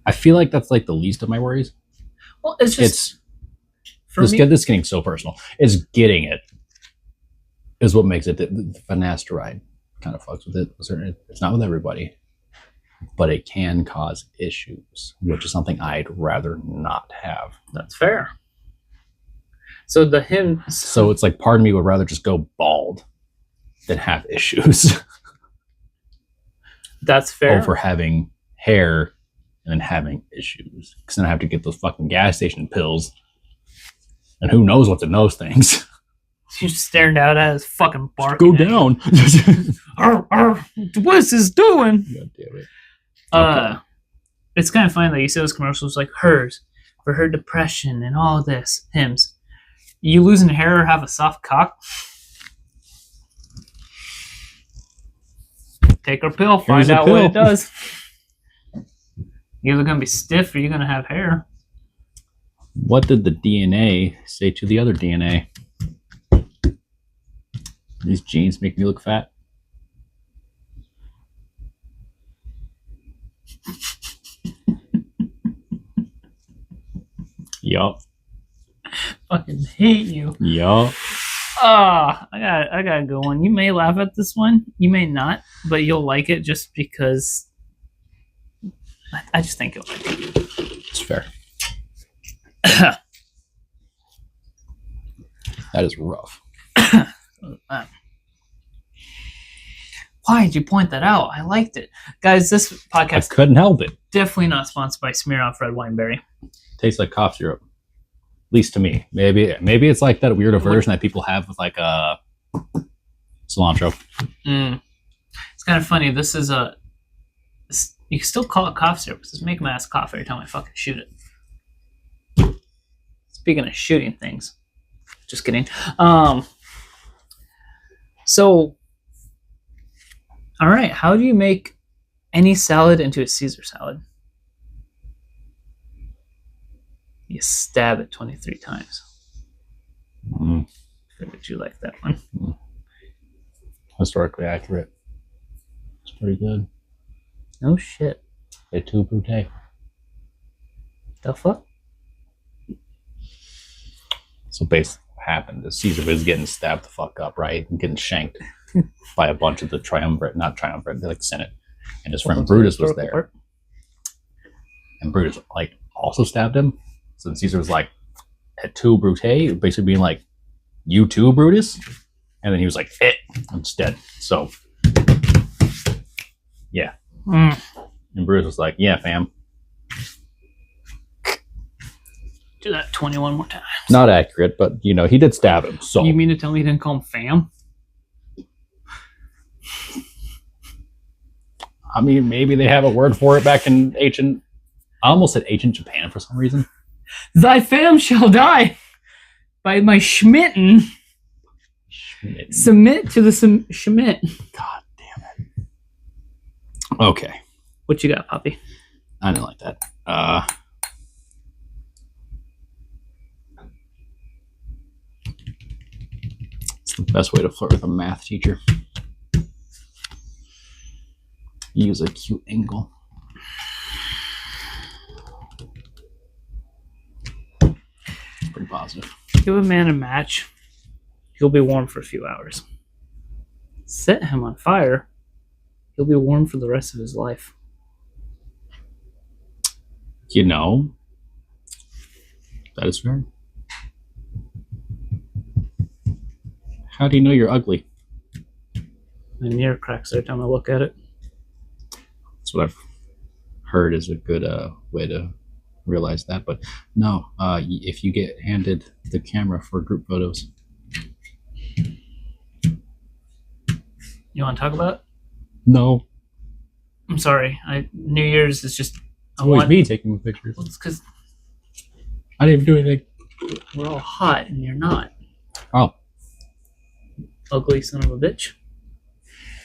I feel like that's like the least of my worries. Well, it's just... This is getting so personal. It's getting it is what makes it. The finasteride kind of fucks with it. It's not with everybody, but it can cause issues, which is something I'd rather not have. That's fair. So the hymn... So it's like part of me would rather just go bald than have issues. That's fair. Over having hair and then having issues. Because then I have to get those fucking gas station pills. And who knows what's in those things. He's just staring out at his fucking bark. Go down. What is this doing? God damn it. Okay. It's kind of funny that you see those commercials like hers for her depression and all this. Hims. You losing hair or have a soft cock? Take her pill, find out what it does. You're either going to be stiff or you're going to have hair. What did the DNA say to the other DNA? These genes make me look fat. Yup. Fucking hate you. Yup. I got a good one. You may laugh at this one. You may not, but you'll like it just because I just think you'll like it. It's fair. That is rough. Why did you point that out? I liked it. Guys, this podcast I couldn't help it. definitely not sponsored by Smirnoff Red Wineberry. Tastes like cough syrup. At least to me. Maybe it's like that weird aversion that people have with like cilantro. It's kind of funny. This is you can still call it cough syrup because it's making my ass cough every time I fucking shoot it. Speaking of shooting things. Just kidding. So, all right. How do you make any salad into a Caesar salad? You stab it 23 times. Figured you like that one. Historically accurate. It's pretty good. No shit. Et tu, Brute? The fuck? So basically what happened is Caesar was getting stabbed the fuck up, right? And getting shanked by a bunch of the not triumvirate, like Senate. And his friend Brutus was there. And Brutus like also stabbed him. So Caesar was like, et tu, Brute? Basically being like, you too, Brutus? And then he was like, instead. So, yeah. And Brutus was like, yeah, fam. Do that 21 more times. Not accurate, but, he did stab him. So You mean to tell me you didn't call him fam? I mean, maybe they have a word for it back in ancient... I almost said ancient Japan for some reason. Thy fam shall die by my schmitten. Submit to the schmidt. God damn it. Okay. What you got, Poppy? I didn't like that. It's the best way to flirt with a math teacher. Use a cute angle. It's pretty positive. Give a man a match. He'll be warm for a few hours. Set him on fire. He'll be warm for the rest of his life. That is fair. How do you know you're ugly? My mirror cracks every time I look at it. That's what I've heard is a good way to realize that. But no, if you get handed the camera for group photos. You want to talk about it? No. I'm sorry. New Year's is just... It's always me taking the pictures. Well, it's because I didn't even do anything. we're all hot and you're not. Oh. Ugly son of a bitch.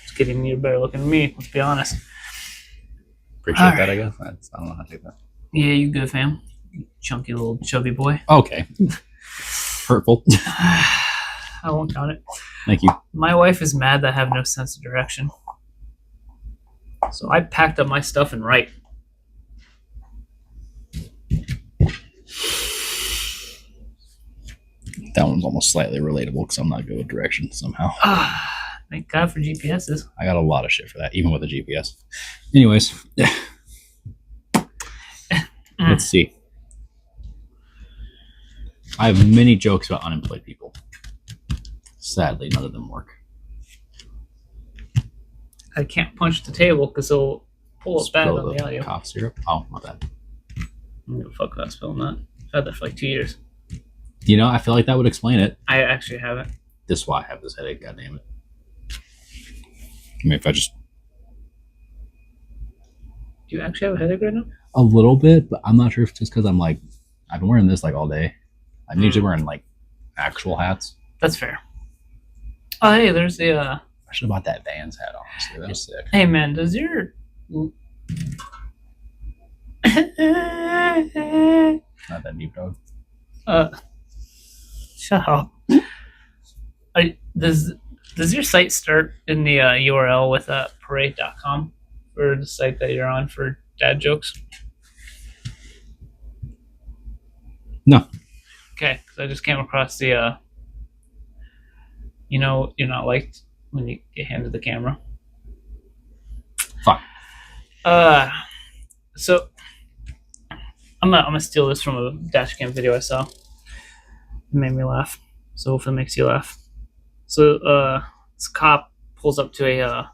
Just kidding. You're better looking than me. Let's be honest. Appreciate All that, right. I guess. I don't know how to take that. Yeah, you good, fam. You chunky little chubby boy. Okay. Hurtful. I won't count it. Thank you. My wife is mad that I have no sense of direction. So I packed up my stuff and write. That one's almost slightly relatable because I'm not good with directions somehow. Thank God for GPSs. I got a lot of shit for that, even with a GPS. Anyways. Let's see. I have many jokes about unemployed people. Sadly, none of them work. I can't punch the table because it'll pull up bad Spill on the audio. cough syrup. Oh, my bad. I'm gonna fuck that spelling that. I've had that for like 2 years. I feel like that would explain it. I actually haven't. This is why I have this headache. God damn it. I mean, if I just Do you actually have a headache right now? a little bit, but I'm not sure if it's just because I'm like I've been wearing this like all day. I'm usually wearing like actual hats. That's fair. Oh, hey, there's the. I should have bought that Vans hat. Honestly, that was sick. Hey, man, does your. Not that deep, dog. Shut up. Does your site start in the URL with parade.com for the site that you're on for dad jokes? No. Okay, because I just came across the. You're not liked when you get handed the camera. Fuck. So I'm gonna steal this from a dash cam video I saw. It made me laugh. So hopefully it makes you laugh. So this cop pulls up to a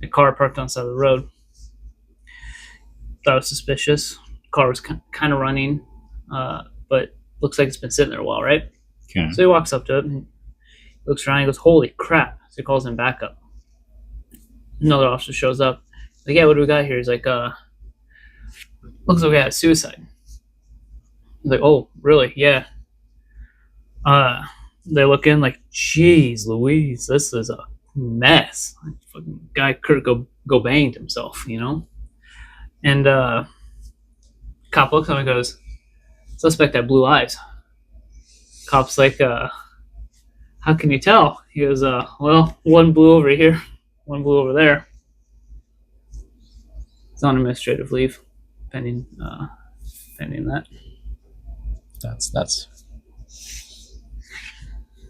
car parked on the side of the road. That was suspicious. Car was kind of running, but looks like it's been sitting there a while, right? Okay. So he walks up to it and looks around and goes, "Holy crap." So he calls him back up. Another officer shows up. Like, "Yeah, what do we got here?" He's like, "Looks like we had a suicide." He's like, "Oh, really? Yeah." They look in like, "Jeez Louise, this is a mess." Like, fucking guy Kurt go banged himself, you know? And cop looks at him and goes, "Suspect had blue eyes." Cop's like, "How can you tell?" He goes, "Well, one blue over here, one blue over there." It's on administrative leave, pending that.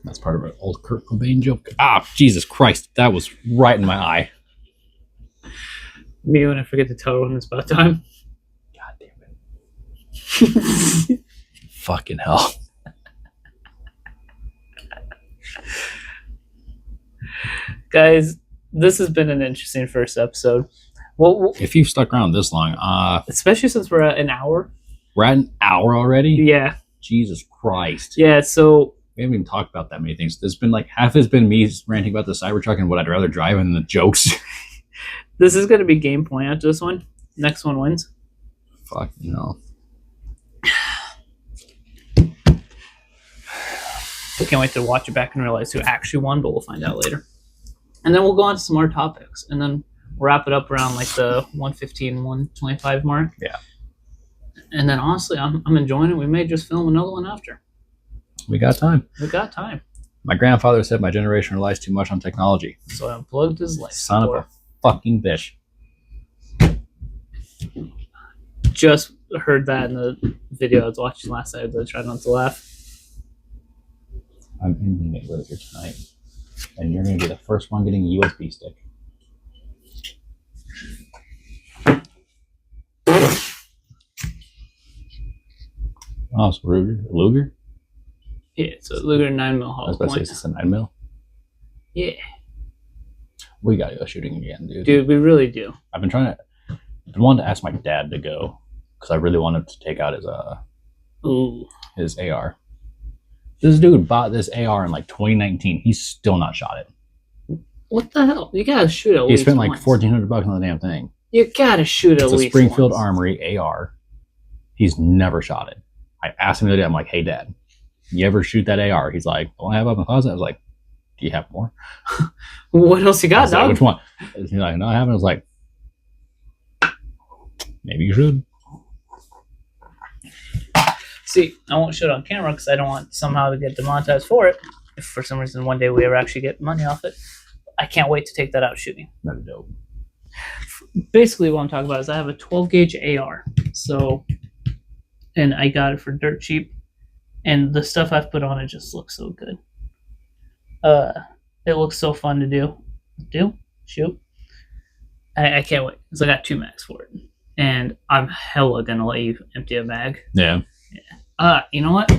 That's part of an old Kurt Cobain joke. Ah, Jesus Christ, that was right in my eye. Me when I forget to tell her when it's about time. God damn it. Fucking hell. Guys, this has been an interesting first episode. Well, if you've stuck around this long, especially since we're at an hour. We're at an hour already? Yeah. Jesus Christ. Yeah, so we haven't even talked about that many things. There's been like half has been me ranting about the Cybertruck and what I'd rather drive and the jokes. This is gonna be game point after this one. Next one wins. Fuck no. I can't wait to watch it back and realize who actually won, but we'll find out later. And then we'll go on to some more topics. And then wrap it up around like the 115, 125 mark. Yeah. And then honestly, I'm enjoying it. We may just film another one after. We got time. My grandfather said my generation relies too much on technology. So I unplugged his light. Son of a fucking bitch. Just heard that in the video I was watching last night. I tried not to laugh. I'm ending it with you tonight. And you're going to be the first one getting a USB stick. Oh, it's Luger? Yeah, it's a Luger 9mm hollow. I was about to say, is this a 9mm? Yeah. We gotta go shooting again, dude. Dude, we really do. I've been wanting to ask my dad to go because I really wanted to take out his AR. This dude bought this AR in like 2019. He's still not shot it. What the hell? You gotta shoot at least. He spent like $1,400 on the damn thing. You gotta shoot at least. It's a Springfield Armory AR. He's never shot it. I asked him the other day, I'm like, "Hey dad, you ever shoot that AR?" He's like, "Oh, I have up in the closet." I was like, "Do you have more?" What else you got, dog? Like, which one? He's like, "No, I haven't." I was like, "Maybe you should." See, I won't shoot on camera because I don't want somehow to get demonetized for it. If for some reason one day we ever actually get money off it, I can't wait to take that out shooting. That's dope. Basically, what I'm talking about is I have a 12 gauge AR. So, and I got it for dirt cheap. And the stuff I've put on it just looks so good. It looks so fun to do. Shoot. I can't wait. Because I got 2 mags for it. And I'm hella going to let you empty a mag. Yeah. You know what?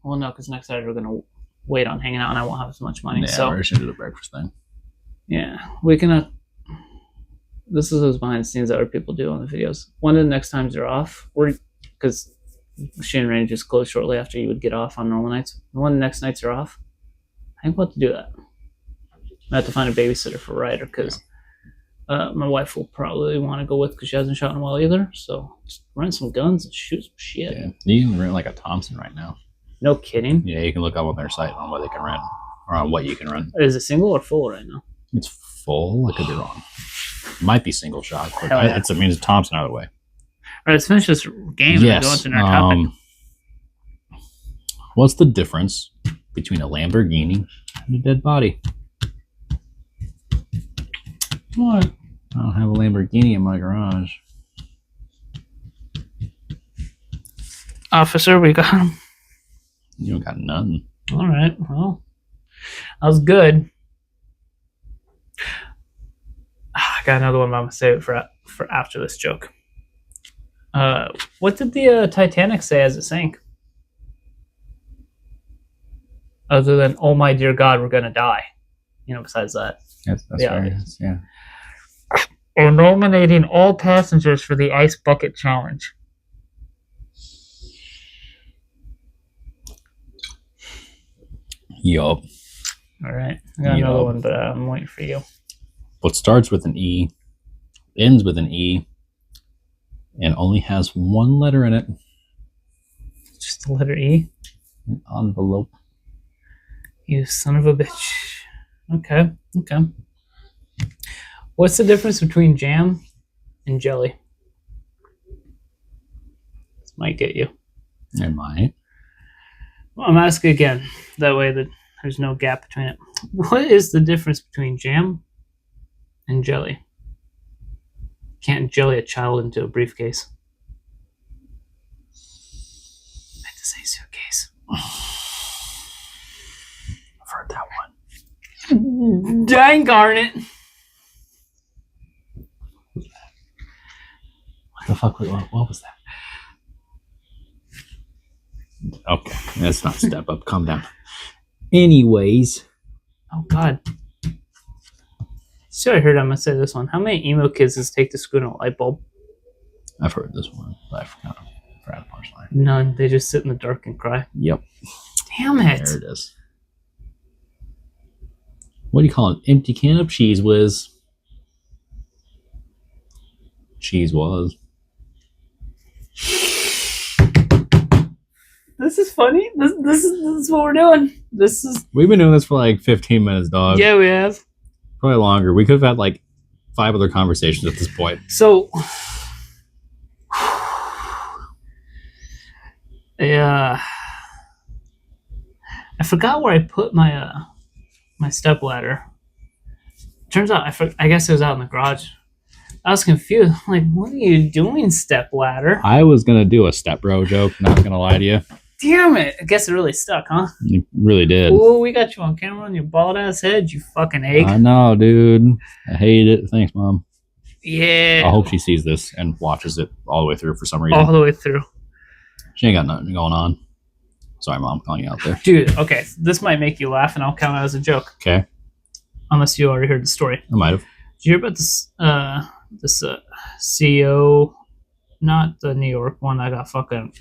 Well, no, because next Saturday we're going to wait on hanging out and I won't have as much money. Yeah, so we're just going to do the breakfast thing. Yeah. We can... this is those behind the scenes that other people do on the videos. One of the next times they're off, because shooting range is closed shortly after you would get off on normal nights. One of the next nights are off, I'm about to do that. I have to find a babysitter for Ryder because my wife will probably want to go with because she hasn't shot in a while either. So just rent some guns and shoot some shit. Yeah. You can rent like a Thompson right now. No kidding. Yeah, you can look up on their site on what they can rent or on what you can rent. Is it single or full right now? It's full. I could be wrong. Might be single shot, but Yeah. it's a Thompson out of the way. All right, let's finish this game and go into our topic. What's the difference between a Lamborghini and a dead body? What? I don't have a Lamborghini in my garage. Officer, we got him. You don't got none. All right, well, that was good. I got another one, but I'm going to save it for after this joke. What did the Titanic say as it sank? Other than, oh my dear God, we're going to die. Besides that. That's fair. Yeah. Or nominating all passengers for the Ice Bucket Challenge. Yup. All right. I got another one, but I'm waiting for you. What starts with an E, ends with an E, and only has one letter in it. Just the letter E? An envelope. You son of a bitch. Okay. What's the difference between jam and jelly? This might get you. It might. Well, I'm asking again. That way that there's no gap between it. What is the difference between jam and jelly? Can't jelly a child into a briefcase. I meant to say suitcase. I've heard that one. Dang garnet. What the fuck? What was that? Okay, that's not step up. Calm down. Anyways. Oh, God. So I heard I'm going to say this one. How many emo kids does it take to screw in a light bulb? I've heard this one, but I forgot the punchline. None. They just sit in the dark and cry. Yep. Damn it. There it is. What do you call an empty can of cheese whiz? Cheese was. This is funny. This is what we're doing. We've been doing this for like 15 minutes, dog. Yeah, we have. Probably longer. We could have had like 5 other conversations at this point. So, yeah, I forgot where I put my my step ladder. Turns out I guess it was out in the garage. I was confused. I'm like, what are you doing, step ladder? I was gonna do a step bro joke. Not gonna lie to you. Damn it! I guess it really stuck, huh? You really did. Oh, we got you on camera on your bald ass head, you fucking egg. I know, dude. I hate it. Thanks, Mom. Yeah. I hope she sees this and watches it all the way through for some reason. All the way through. She ain't got nothing going on. Sorry, Mom, calling you out there. Dude, okay. This might make you laugh, and I'll count it as a joke. Okay. Unless you already heard the story. I might have. Did you hear about this CEO, not the New York one that got fucking...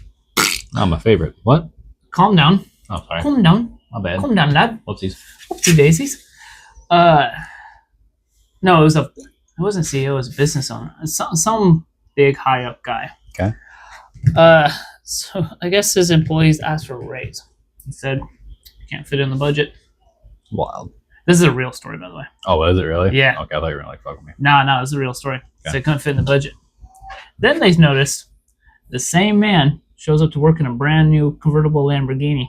Oh, my favorite. What? Calm down. Oh, sorry. Calm down. My bad. Calm down, lad. Whoopsies. Whoopsie daisies. No, it wasn't CEO, it was a business owner. Some big high up guy. Okay. So I guess his employees asked for a raise. He said, can't fit in the budget. Wild. This is a real story, by the way. Oh, is it really? Yeah. Okay, I thought you were gonna like fuck with me. No, it's a real story. Okay. So they couldn't fit in the budget. Then they noticed the same man shows up to work in a brand new convertible Lamborghini.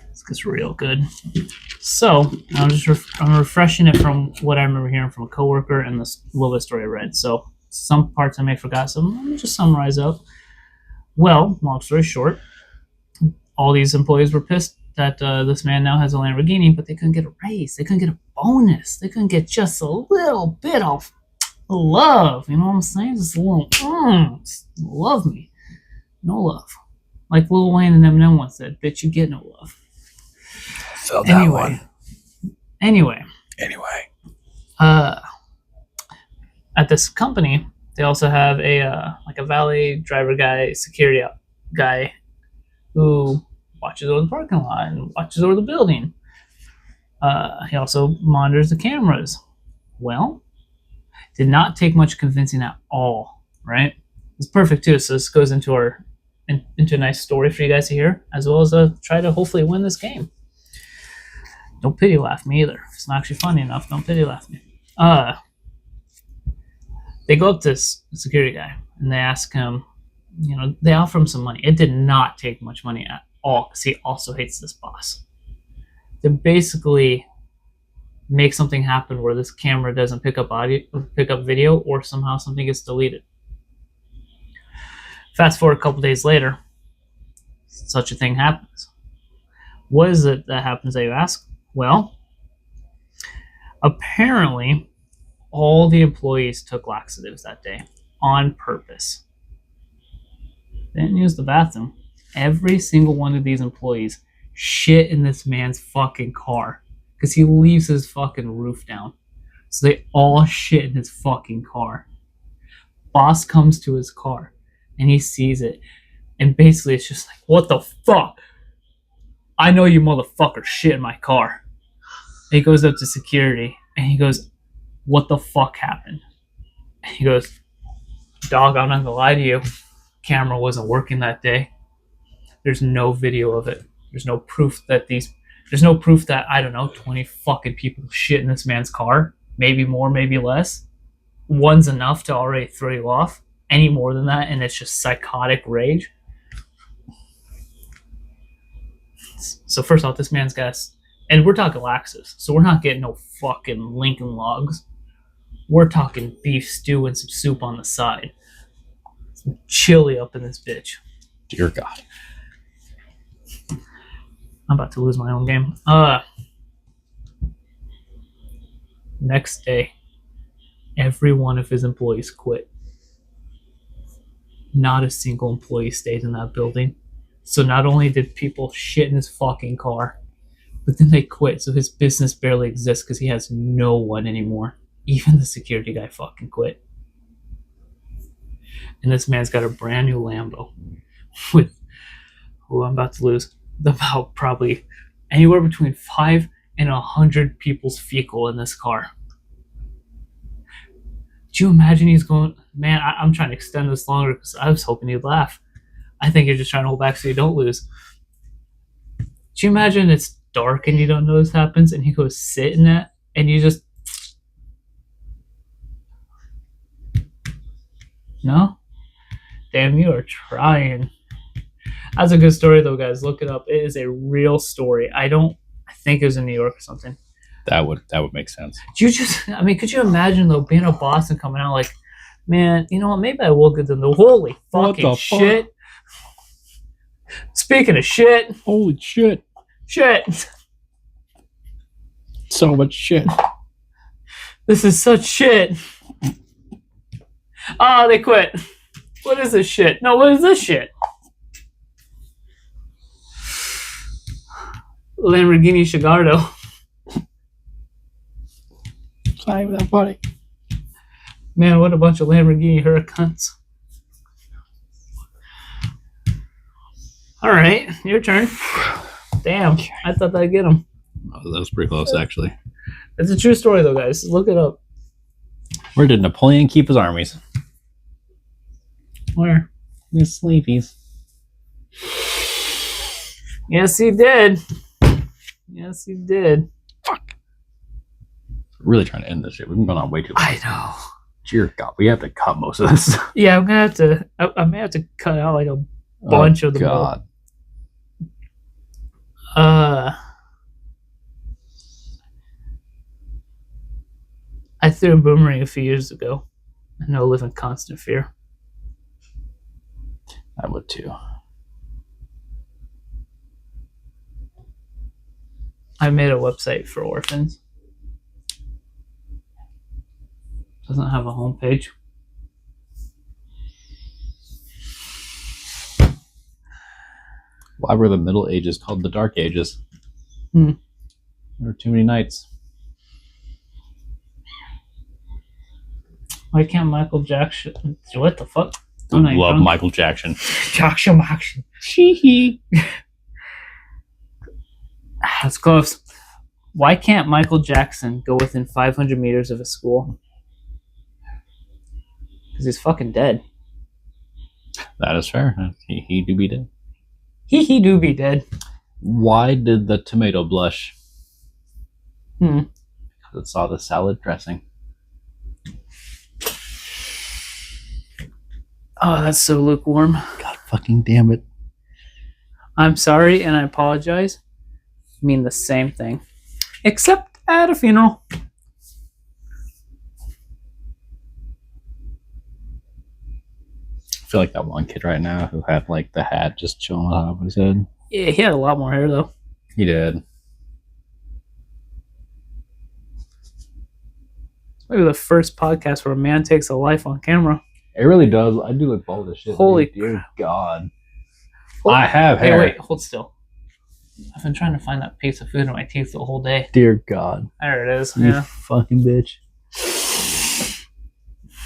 This gets real good. So I'm refreshing it from what I remember hearing from a coworker and this little bit of story I read. So some parts I may have forgot, so let me just summarize up. Well, long story short, all these employees were pissed that this man now has a Lamborghini, but they couldn't get a raise. They couldn't get a bonus. They couldn't get just a little bit of love. You know what I'm saying? Just a little, just love me. No love. Like Lil Wayne and Eminem once said, bitch, you get no love. Felt that one. Anyway. Anyway. At this company, they also have a valet driver guy, security guy, who watches over the parking lot and watches over the building. He also monitors the cameras. Well, did not take much convincing at all, right? It's perfect too. So this goes into a nice story for you guys to hear, as well as try to hopefully win this game. Don't pity laugh me either. If it's not actually funny enough, don't pity laugh me. They go up to this security guy and they ask him, they offer him some money. It did not take much money at all because he also hates this boss. They basically make something happen where this camera doesn't pick up video, or somehow something gets deleted. Fast forward a couple days later, such a thing happens. What is it that happens that you ask? Well, apparently all the employees took laxatives that day on purpose. They didn't use the bathroom. Every single one of these employees shit in this man's fucking car because he leaves his fucking roof down. So they all shit in his fucking car. Boss comes to his car and he sees it, and basically it's just like, what the fuck? I know you motherfucker shit in my car. And he goes up to security and he goes, what the fuck happened? And he goes, dog, I'm not gonna lie to you. Camera wasn't working that day. There's no video of it. There's no proof that I don't know, 20 fucking people shit in this man's car. Maybe more, maybe less. One's enough to already throw you off. Any more than that, and it's just psychotic rage. So first off, this man's got, and we're talking laxatives, so we're not getting no fucking Lincoln Logs. We're talking beef stew and some soup on the side. Some chili up in this bitch. Dear God. I'm about to lose my own game. Next day, every one of his employees quit. Not a single employee stayed in that building. So not only did people shit in his fucking car, but then they quit. So his business barely exists because he has no one anymore. Even the security guy fucking quit. And this man's got a brand new Lambo with, who I'm about to lose, about probably anywhere between 5 and 100 people's fecal in this car. Do you imagine he's going, man, I'm trying to extend this longer because I was hoping you'd laugh. I think you're just trying to hold back so you don't lose. Do you imagine it's dark and you don't know this happens and he goes sit in that and you just... No? Damn, you are trying. That's a good story though, guys. Look it up. It is a real story. I think it was in New York or something. That would make sense. Could you imagine though being a boss and coming out like, man, you know what? Maybe I will get them. Holy fucking shit! Fuck? Speaking of shit, holy shit! So much shit. This is such shit. They quit. What is this shit? No, what is this shit? Lamborghini Shigardo. It's not even that funny. Man, what a bunch of Lamborghini Huracans. All right, your turn. Damn, I thought I'd get him. Oh, that was pretty close, actually. It's a true story, though, guys. Look it up. Where did Napoleon keep his armies? Where? The sleepies. Yes, he did. Yes, he did. Fuck. We're really trying to end this shit. We've been going on way too long. I know. Dear God, we have to cut most of this. Yeah, I'm gonna have to. I may have to cut out like a bunch of the. God. I threw a boomerang a few years ago. I know, live in constant fear. I would too. I made a website for orphans. Doesn't have a homepage. Why were the Middle Ages called the Dark Ages? There were too many nights. Why can't Michael Jackson? What the fuck? I love Michael Jackson. Jackson. Shee. That's close. Why can't Michael Jackson go within 500 meters of a school? Because he's fucking dead. That is fair. He do be dead. He do be dead. Why did the tomato blush? Because it saw the salad dressing. Oh, that's so lukewarm. God fucking damn it. I'm sorry and I apologize. Mean the same thing. Except at a funeral. I feel like that one kid right now who had like the hat just chilling on top of his head. Yeah, he had a lot more hair though. He did. Maybe the first podcast where a man takes a life on camera. It really does. I do look bold as shit. Holy dear God. Hold, I have hair. Hey, wait, hold still. I've been trying to find that piece of food in my teeth the whole day. Dear God. There it is. You Yeah. fucking bitch.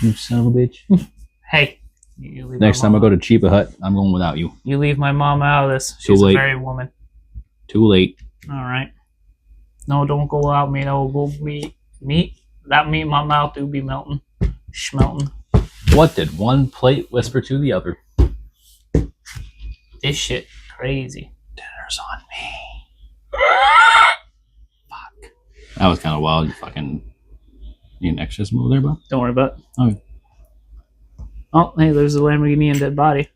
You son of a bitch. Hey. You leave Next time I go to Chiba Hut, I'm going without you. You leave my mom out of this. She's a very woman. Too late. All right. No, don't go without me. No, go meat. That meat, my mouth do be melting. Schmelting. What did one plate whisper to the other? This shit crazy. Dinner's on me. Fuck. That was kind of wild. You fucking... You an exorcism over there, bro? Don't worry about it. Okay. Oh, hey, there's a Lamborghini and dead body.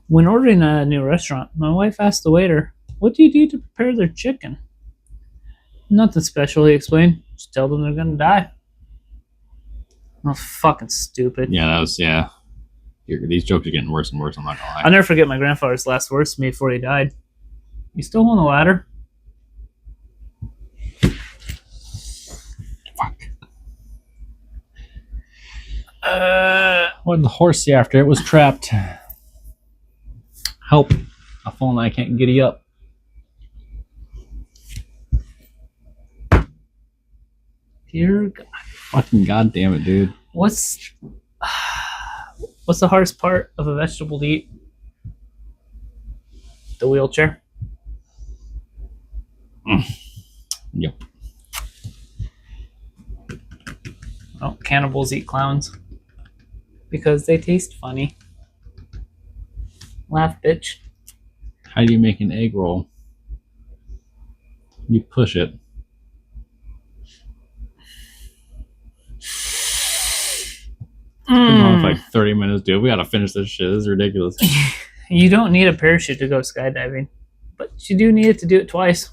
When ordering at a new restaurant, my wife asked the waiter, "What do you do to prepare their chicken?" "Nothing special," he explained. "Just tell them they're gonna die." Oh, fucking stupid. Yeah, that was, yeah. These jokes are getting worse and worse, I'm not gonna lie. I'll never forget my grandfather's last words to me before he died. "You still on the ladder?" Fuck. What did the horse see after it was trapped? Help. I've fallen, I can't giddy up. Dear God. Fucking goddamn it, dude. What's the hardest part of a vegetable to eat? The wheelchair. Yep. Oh, cannibals eat clowns. Because they taste funny. Laugh, bitch. How do you make an egg roll? You push it. Been going for like 30 minutes, dude. We gotta finish this shit. This is ridiculous. You don't need a parachute to go skydiving, but you do need it to do it twice.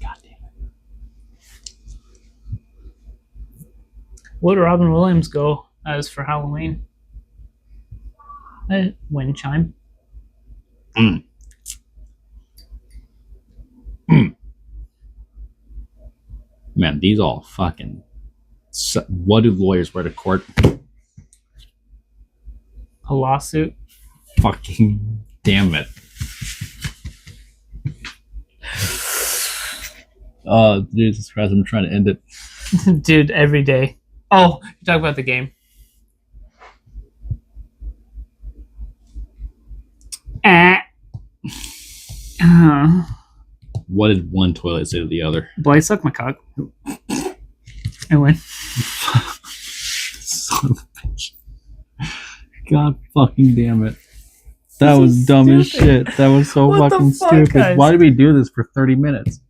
God damn it. What did Robin Williams go as for Halloween? A wind chime. Man, these all fucking... What do lawyers wear to court? A lawsuit. Fucking damn it. Oh, Jesus Christ, I'm trying to end it. Dude, every day. Oh, you talk about the game. What did one toilet say to the other? Boy, suck my cock. I win. Son of a bitch. God fucking damn it. That was dumb as shit. That was so fucking stupid. Guys? Why did we do this for 30 minutes?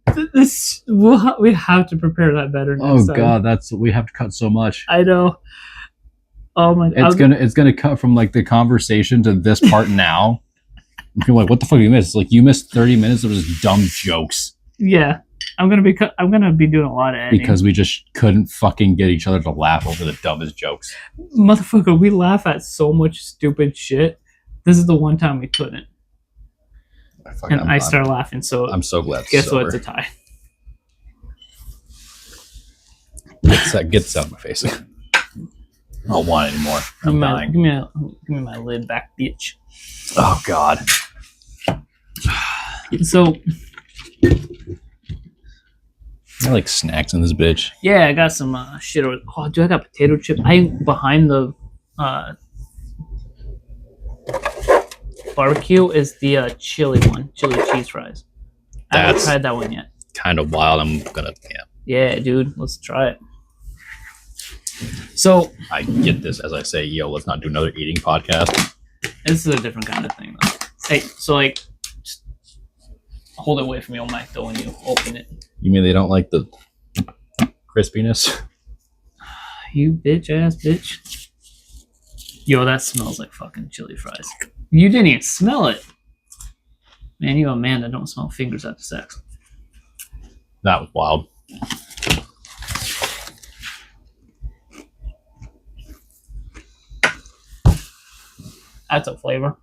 We have to prepare that better next time. God, we have to cut so much. I know. Oh my god. It's gonna cut from like the conversation to this part now. You're like, what the fuck did you miss? It's like you missed 30 minutes of just dumb jokes. Yeah. I'm gonna be doing a lot of editing. Because we just couldn't fucking get each other to laugh over the dumbest jokes. Motherfucker, we laugh at so much stupid shit. This is the one time we couldn't. I started laughing, so I'm so glad. Guess what? It's a tie. Get this out of my face. I don't want it anymore. I'm dying. Give me my lid back, bitch. Oh God. So I like snacks in this bitch. Yeah, I got some shit over. Oh, dude, I got potato chips. I behind the Barbecue is the chili one, chili cheese fries. I haven't tried that one yet. Kind of wild. I'm gonna, Yeah, dude, let's try it. So I get this as I say, yo, let's not do another eating podcast. This is a different kind of thing, though. Hey, so like, just hold it away from me on mic, though, when you open it. You mean they don't like the crispiness? You bitch ass bitch. Yo, that smells like fucking chili fries. You didn't even smell it. Man, you a man that don't smell fingers after sex. That was wild. That's a flavor.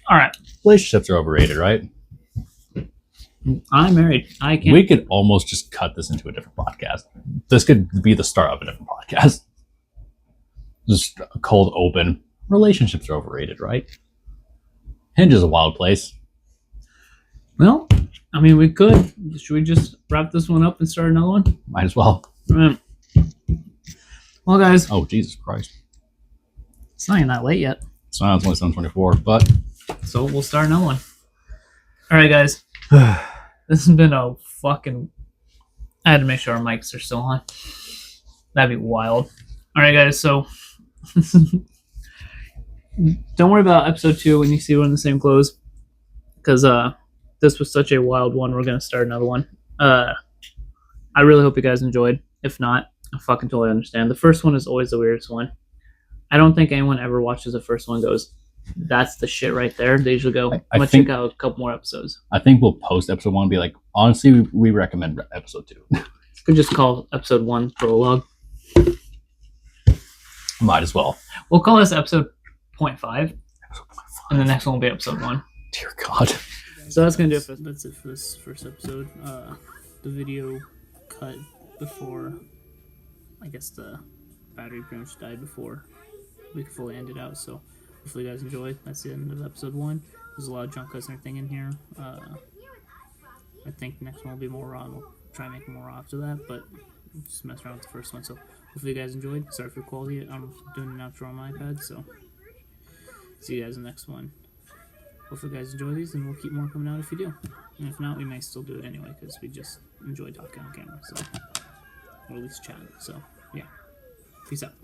All right. Relationships are overrated, right? I'm married. I can't. We could almost just cut this into a different podcast. This could be the start of a different podcast. Just a cold open. Relationships are overrated, right? Hinge is a wild place. Well, I mean, we could. Should we just wrap this one up and start another one? Might as well. Well, guys. Oh, Jesus Christ. It's not even that late yet. It's not, it's only 7:24, but... So we'll start another one. All right, guys. This has been a fucking... I had to make sure our mics are still on. That'd be wild. All right, guys. So don't worry about episode 2 when you see we're in the same clothes, because this was such a wild one. We're gonna start another one. I really hope you guys enjoyed. If not, I fucking totally understand. The first one is always the weirdest one. I don't think anyone ever watches the first one and goes, that's the shit right there. They usually go, I'm going to check out a couple more episodes. I think we'll post episode 1 and be like, honestly, we recommend episode 2. Could just call episode 1 prologue. Might as well. We'll call this episode 0.5. And the next one will be episode 1. Dear God. So that's going to do it. That's it for this first episode. The video cut before, I guess the battery pretty much died before we could fully end it out. So hopefully you guys enjoyed. That's the end of episode 1. There's a lot of junk cuts and everything in here. I think the next one will be more raw, and we'll try and make more raw after that, but just mess around with the first one. So hopefully you guys enjoyed. Sorry for the quality. I'm doing an outro on my iPad, so see you guys in the next one. Hopefully you guys enjoy these, and we'll keep more coming out if you do. And if not, we may still do it anyway, because we just enjoy talking on camera, so, or at least chatting. So yeah, peace out.